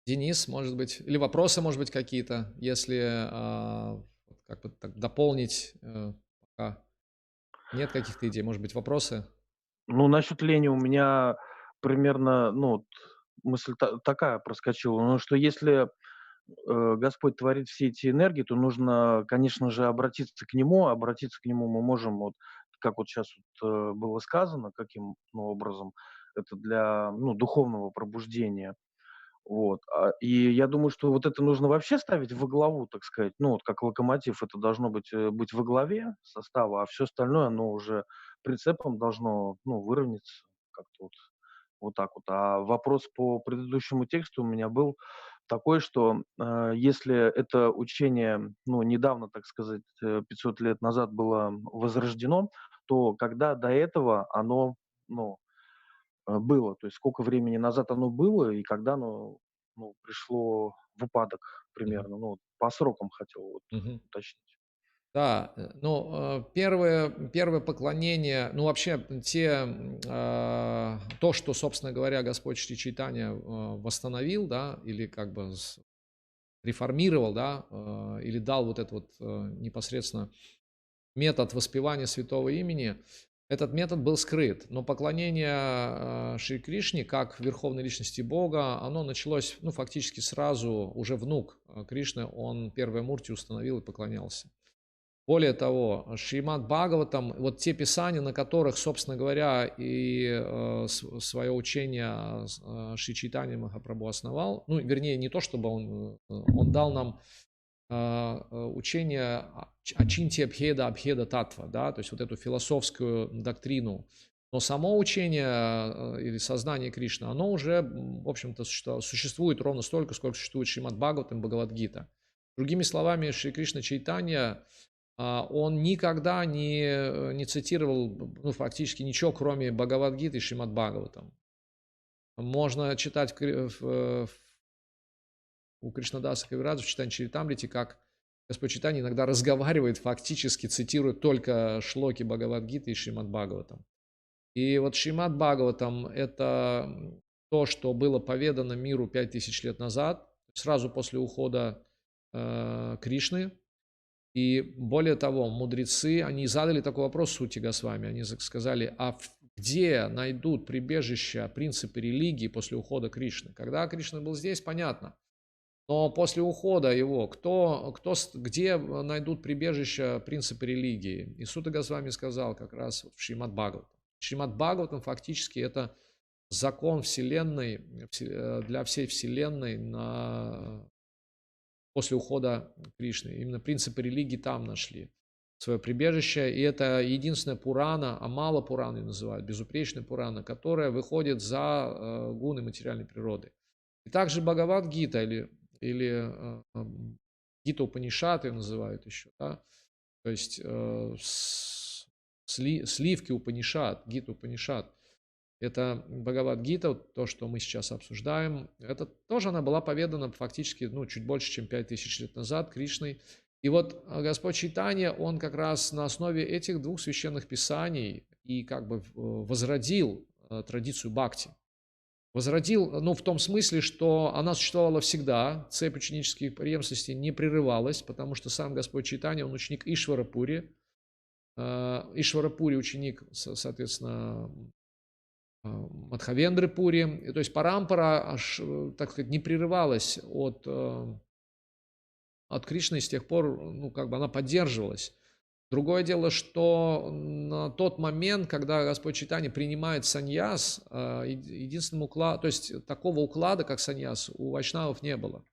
Денис, может быть, или вопросы, может быть, какие-то, если как бы так дополнить, пока нет каких-то идей, может быть, вопросы? Ну, насчет лени у меня примерно, ну, вот мысль такая проскочила, ну, что если Господь творит все эти энергии, то нужно, конечно же, обратиться к Нему. Обратиться к Нему мы можем, вот, как вот сейчас вот, было сказано, каким, ну, образом, это для, ну, духовного пробуждения. Вот. И я думаю, что вот это нужно вообще ставить во главу, так сказать. Ну, вот как локомотив, это должно быть во главе состава, а все остальное, оно уже прицепом должно, ну, выровняться как-то вот так вот. А вопрос по предыдущему тексту у меня был такой, что если это учение, ну, недавно, так сказать, 500 лет назад было возрождено, то когда до этого оно, ну, было, то есть сколько времени назад оно было и когда оно, ну, пришло в упадок Мгм. примерно, ну, вот по срокам хотел вот Мгм. уточнить. Да, ну, первое поклонение, ну, вообще, то, что, собственно говоря, Господь Шри Чайтанья восстановил, да, или как бы реформировал, да, или дал вот этот вот непосредственно метод воспевания святого имени, этот метод был скрыт, но поклонение Шри Кришне как верховной личности Бога, оно началось, ну, фактически сразу, уже внук Кришны, он первой мурти установил и поклонялся. Более того, Шримад Бхагаватам, вот те писания, на которых, собственно говоря, и свое учение Шри Чайтанья Махапрабху основал, ну, вернее, не то, чтобы он дал нам учение Ачинтья Абхеда Абхеда Татва, да, то есть вот эту философскую доктрину Но само учение или сознание Кришны, оно уже, в общем-то, существует ровно столько, сколько существует Шримад Бхагаватам и Бхагавад-гита. Другими словами, Шри Кришна Чайтанья, он никогда не цитировал, ну, фактически ничего, кроме Бхагавад-гиты и Шримад Бхагаватам. Можно читать у Кришнадаса Кавираджа в читании Чаритамрити, как Господь Чайтанья иногда разговаривает, фактически цитирует только шлоки Бхагавад-гиты и Шримад Бхагаватам. И вот Шримад Бхагаватам – это то, что было поведано миру 5000 лет назад, сразу после ухода Кришны. И более того, мудрецы, они задали такой вопрос Сути Госвами, они сказали, а где найдут прибежище принципы религии после ухода Кришны? Когда Кришна был здесь, понятно. Но после ухода его, где найдут прибежище принципы религии? И Сута Госвами сказал как раз в Шримад Бхагаватам. Шримад Бхагаватам фактически это закон Вселенной, для всей Вселенной после ухода Кришны. Именно принципы религии там нашли свое прибежище. И это единственная Пурана, Амала Пурана называют, безупречная Пурана, которая выходит за гуны материальной природы. И также Бхагавад-гита или Гита Упанишат ее называют еще, да? То есть сливки Упанишат, Гита Упанишат. Это Бхагавад-гита, то, что мы сейчас обсуждаем. Это тоже она была поведана фактически чуть больше, чем 5000 лет назад Кришной. И вот Господь Чайтанья, он как раз на основе этих двух священных писаний и как бы возродил традицию бхакти. Возродил, в том смысле, что она существовала всегда, цепь ученических преемственностей не прерывалась, потому что сам Господь Чайтанья, он ученик Ишвара-пури. Ишвара-пури ученик, соответственно, Мадхавендры-пури. То есть парампара, так сказать, не прерывалась от Кришны с тех пор, она поддерживалась. Другое дело, что на тот момент, когда Господь Чайтанья принимает саньяс, единственным укладом, то есть такого уклада, как саньяс, у вайшнавов не было.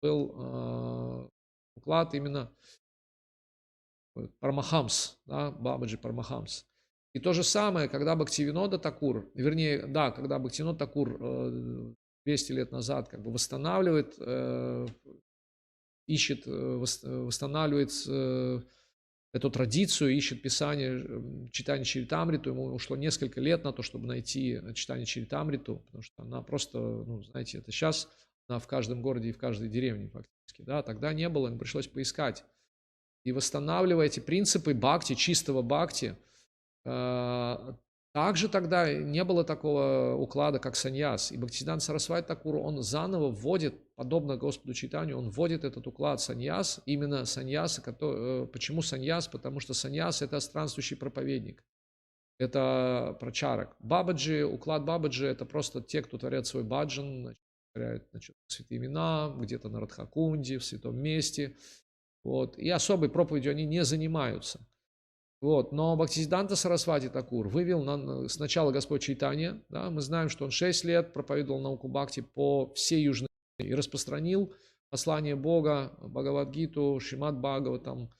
Был уклад именно Парамахамс, да, Бабаджи Парамахамс. И то же самое, когда Бхактивинода Такур, когда Бхактивинода Такур 200 лет назад восстанавливает, восстанавливает эту традицию, ищет писание читания Чаритамриту. Ему ушло несколько лет на то, чтобы найти читание Чаритамриту, потому что она просто, знаете, это сейчас она в каждом городе и в каждой деревне фактически. Да? Тогда не было, ему пришлось поискать. И восстанавливая эти принципы бхакти, чистого бхакти, также тогда не было такого уклада, как саньяс. И Бхактисиданта Сарасвати Такур, он заново вводит, подобно Господу Чайтанью, он вводит этот уклад саньяс, именно саньяс. Почему саньяс? Потому что саньяс – это странствующий проповедник, это прачарак. Бабаджи, уклад Бабаджи – это просто те, кто творят свой баджан, творят святые имена, где-то на Радхакунде, в святом месте. Вот. И особой проповедью они не занимаются. Вот. Но Бхактисиданта Сарасвати Такур вывел сначала Господь Чайтанья. Да, мы знаем, что он 6 лет проповедовал науку бхакти по всей Южной Индии и распространил послание Бога, Бхагавад-гиту, Шримад Бхагаватам,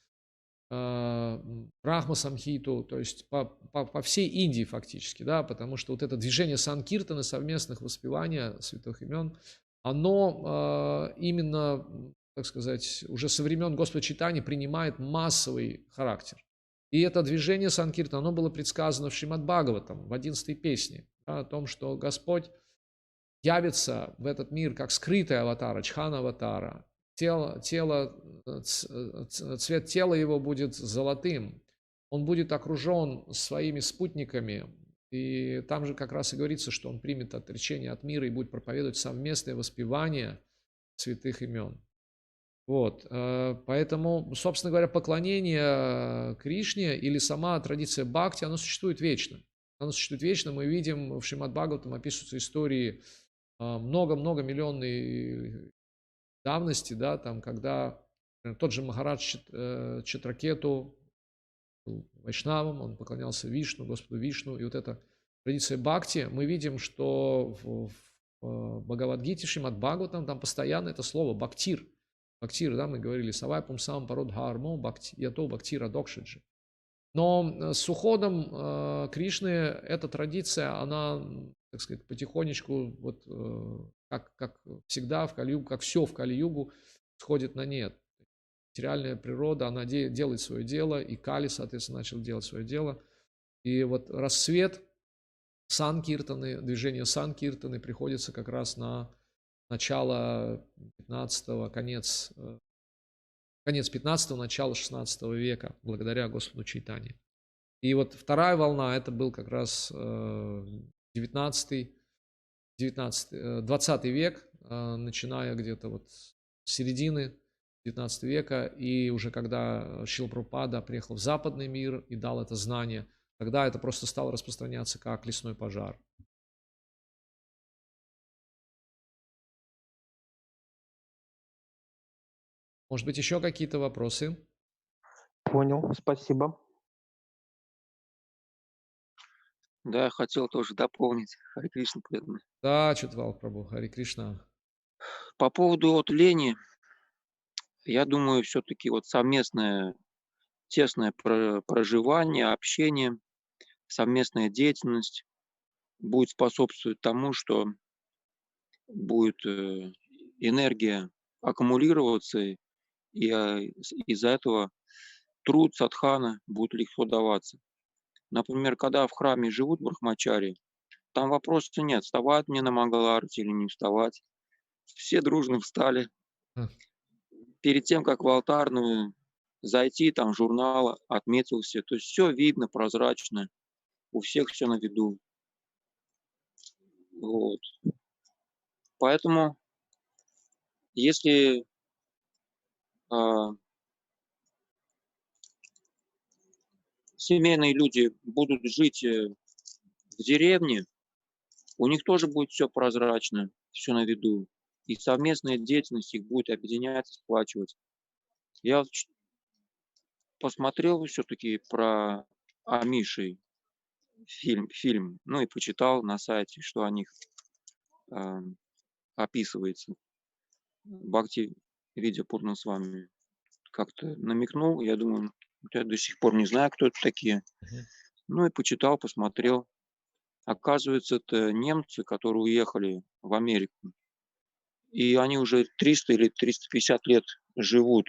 Брахма Самхиту, то есть по всей Индии фактически, да, потому что вот это движение санкиртаны, совместных воспевания святых имен, оно именно, так сказать, уже со времен Господа Чайтаньи принимает массовый характер. И это движение санкиртана, оно было предсказано в Шримад Бхагаватам, в 11-й песне, да, о том, что Господь явится в этот мир как скрытый аватар, Чхана аватара. Цвет тела его будет золотым, он будет окружен своими спутниками, и там же как раз и говорится, что он примет отречение от мира и будет проповедовать совместное воспевание святых имен. Вот, поэтому, собственно говоря, поклонение Кришне или сама традиция бхакти, она существует вечно. Она существует вечно. Мы видим в Шримад Бхагаватам описываются истории много-много миллионной давности, да, там, когда тот же Махарадж Читракету был вайшнавом, он поклонялся Вишну, Господу Вишну, и вот эта традиция бхакти, мы видим, что в Бхагавад-гите, Шримад Бхагаватам, там постоянно это слово бхактир. Бхактир, да, мы говорили, савай пумсам пародхармо, ято бхактира докшиджи. Но с уходом Кришны эта традиция, она, так сказать, потихонечку, вот как всегда в Кали-югу, как все в Кали-югу, сходит на нет. Материальная природа, она делает свое дело, и Кали, соответственно, начал делать свое дело. И вот рассвет Санкиртаны, движение Санкиртаны приходится как раз на начало 15-го, конец 15-го, начало 16 века, благодаря Господу Чайтанье. И вот вторая волна, это был как раз 19 20 век, начиная где-то вот с середины 19 века, и уже когда Шрила Прабхупада приехал в западный мир и дал это знание, тогда это просто стало распространяться как лесной пожар. Может быть, еще какие-то вопросы? Понял, спасибо. Да, я хотел тоже дополнить. Харе Кришна, преданный. Да, Читвал Прабhu, Хари Кришна. По поводу вот лени, я думаю, все-таки вот совместное тесное проживание, общение, совместная деятельность будет способствовать тому, что будет энергия аккумулироваться, и из-за этого труд садхана будет легко даваться. Например, когда в храме живут брахмачари, там вопроса нет, вставать мне на Мангаларти или не вставать. Все дружно встали. А. Перед тем, как в алтарную зайти, там журнал отметился. То есть все видно, прозрачно. У всех все на виду. Вот. Поэтому, если семейные люди будут жить в деревне, у них тоже будет все прозрачно, все на виду. И совместная деятельность их будет объединять, сплачивать. Я вот посмотрел все-таки про Амишей фильм, ну и почитал на сайте, что о них описывается. Бхакти Видя Пурна с вами как-то намекнул, я думаю, я до сих пор не знаю, кто это такие. Ну и почитал, посмотрел. Оказывается, это немцы, которые уехали в Америку. И они уже 300 или 350 лет живут,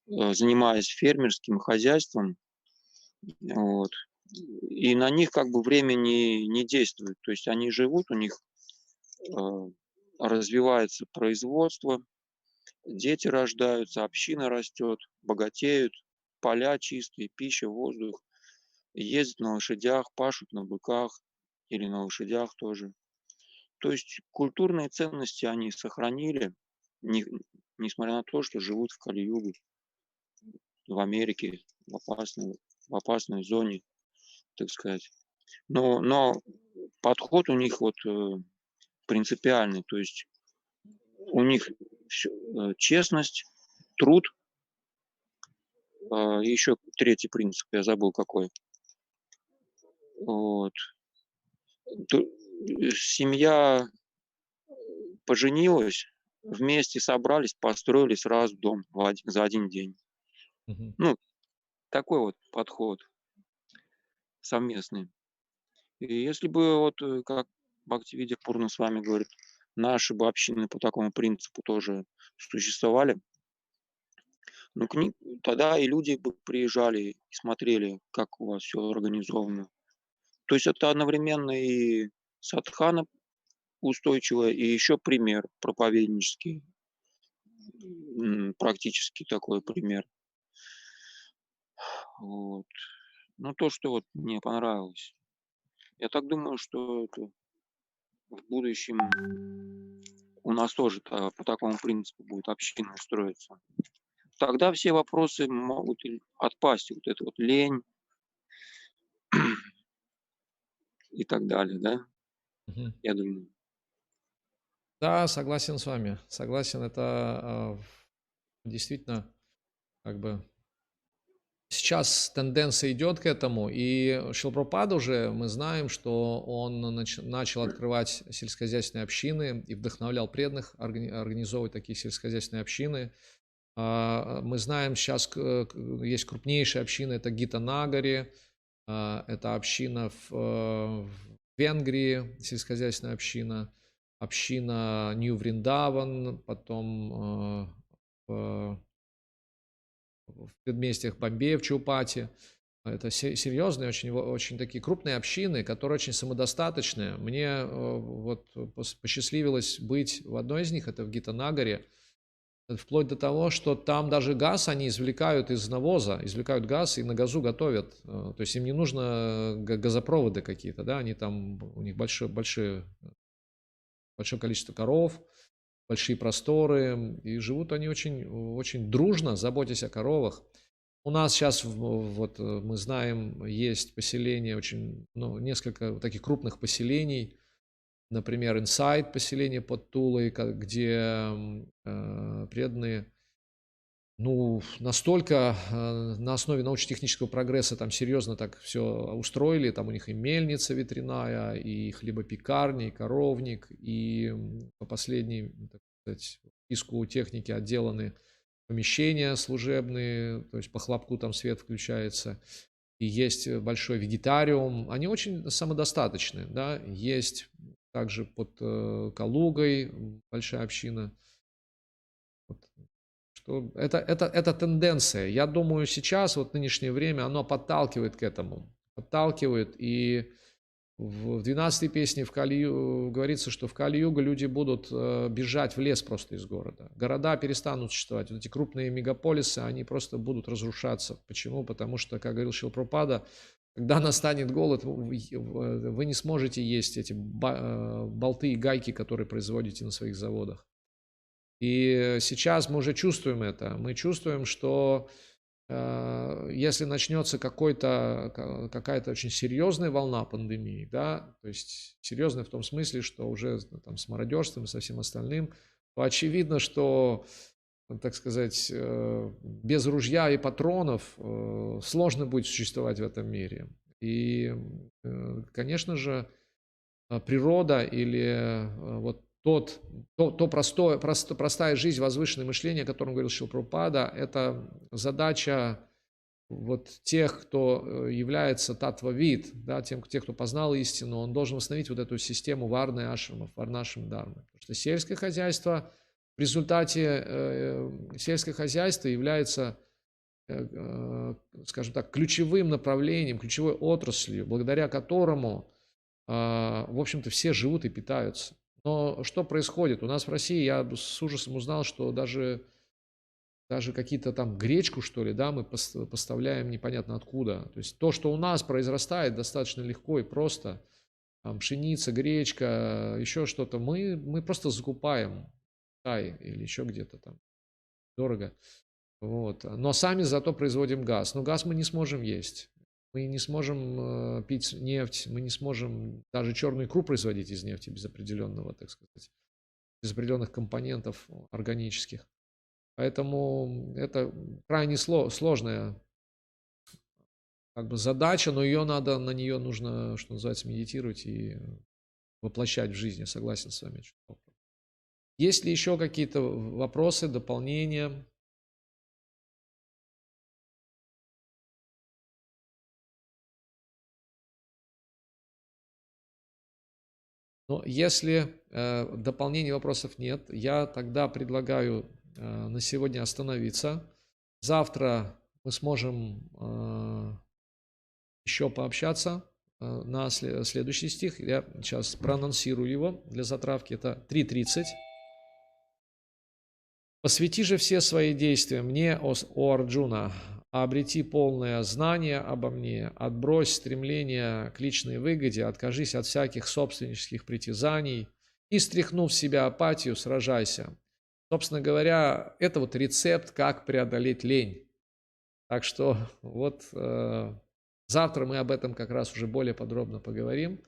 занимаясь фермерским хозяйством. Вот. И на них как бы время не действует. То есть они живут, у них развивается производство, дети рождаются, община растет, богатеют, поля чистые, пища, воздух. Ездят на лошадях, пашут на быках или на лошадях тоже. То есть культурные ценности они сохранили, несмотря на то, что живут в Кали-югу, в Америке, в опасной зоне, так сказать. Но подход у них вот принципиальный, то есть у них честность, труд, еще третий принцип, я забыл какой. Вот. Семья поженилась, вместе собрались, построили сразу дом за один день. Ну, такой вот подход совместный. И если бы, вот как Бхактивидя Пурна с вами говорит, наши бы общины по такому принципу тоже существовали, ну, тогда и люди бы приезжали и смотрели, как у вас все организовано. То есть это одновременно и садхана устойчивая, и еще пример проповеднический, практически такой пример. Вот. Ну, то, что вот мне понравилось. Я так думаю, что это в будущем у нас тоже по такому принципу будет община строиться. Тогда все вопросы могут отпасть. Вот это вот лень и так далее, да? Я думаю. Да, согласен с вами. Согласен, это действительно как бы сейчас тенденция идет к этому, и Шрила Прабхупада уже, мы знаем, что он начал открывать сельскохозяйственные общины и вдохновлял преданных организовывать такие сельскохозяйственные общины. Мы знаем, сейчас есть крупнейшая община, это Гита-Нагари, это община в Венгрии, сельскохозяйственная община, община Нью-Вриндаван, потом в предместьях Бомбея, в Чаупати. Это серьезные, очень такие крупные общины, которые очень самодостаточные. Мне вот посчастливилось быть в одной из них, это в Гитанагаре, вплоть до того, что там даже газ они извлекают из навоза, извлекают газ и на газу готовят. То есть им не нужно газопроводы какие-то, да, они там, у них большое количество коров, большие просторы, и живут они очень, очень дружно, заботясь о коровах. У нас сейчас, вот мы знаем, есть поселения, несколько таких крупных поселений, например, Инсайд поселение под Тулой, где преданные, настолько на основе научно-технического прогресса там серьезно так все устроили, там у них и мельница ветряная, и хлебопекарня, и коровник, и по последней, так сказать, списку техники отделаны помещения служебные, то есть по хлопку там свет включается, и есть большой вегетариум. Они очень самодостаточны, да, есть также под Калугой большая община. Что это тенденция. Я думаю, сейчас, вот нынешнее время, оно подталкивает к этому. Подталкивает, и в 12-й песне говорится, что в Кали-югу люди будут бежать в лес просто из города. Города перестанут существовать. Вот эти крупные мегаполисы, они просто будут разрушаться. Почему? Потому что, как говорил Шрила Прабхупада, когда настанет голод, вы не сможете есть эти болты и гайки, которые производите на своих заводах. И сейчас мы уже чувствуем это. Мы чувствуем, что если начнется какая-то очень серьезная волна пандемии, да, то есть серьезная в том смысле, что уже там с мародерством и со всем остальным, то очевидно, что, так сказать, без ружья и патронов сложно будет существовать в этом мире. И, конечно же, природа или вот простая жизнь, возвышенное мышление, о котором говорил Шрила Прабхупада, это задача вот тех, кто является татва-вид, да, тех, кто познал истину, он должен восстановить вот эту систему варны и ашрамов, варнашрам дharмы. Потому что сельское хозяйство, в результате сельское хозяйство является, скажем так, ключевым направлением, ключевой отраслью, благодаря которому, в общем-то, все живут и питаются. Но что происходит? У нас в России, я с ужасом узнал, что даже какие-то там гречку, что ли, да, мы поставляем непонятно откуда. То есть то, что у нас произрастает достаточно легко и просто, там пшеница, гречка, еще что-то, мы просто закупаем в Китае или еще где-то там дорого. Вот. Но сами зато производим газ. Но газ мы не сможем есть. Мы не сможем пить нефть, мы не сможем даже черную икру производить из нефти без определенного, так сказать, без определенных компонентов органических. Поэтому это крайне сложная как бы задача, но на нее нужно, что называется, медитировать и воплощать в жизнь. Я согласен с вами. Есть ли еще какие-то вопросы, дополнения? Но если дополнений, вопросов нет, я тогда предлагаю на сегодня остановиться. Завтра мы сможем еще пообщаться на следующий стих. Я сейчас проанонсирую его для затравки. Это 3.30. «Посвяти же все свои действия мне, о Арджуна, обрети полное знание обо мне, отбрось стремление к личной выгоде, откажись от всяких собственнических притязаний и, стряхнув с себя апатию, сражайся». Собственно говоря, это вот рецепт, как преодолеть лень. Так что вот завтра мы об этом как раз уже более подробно поговорим.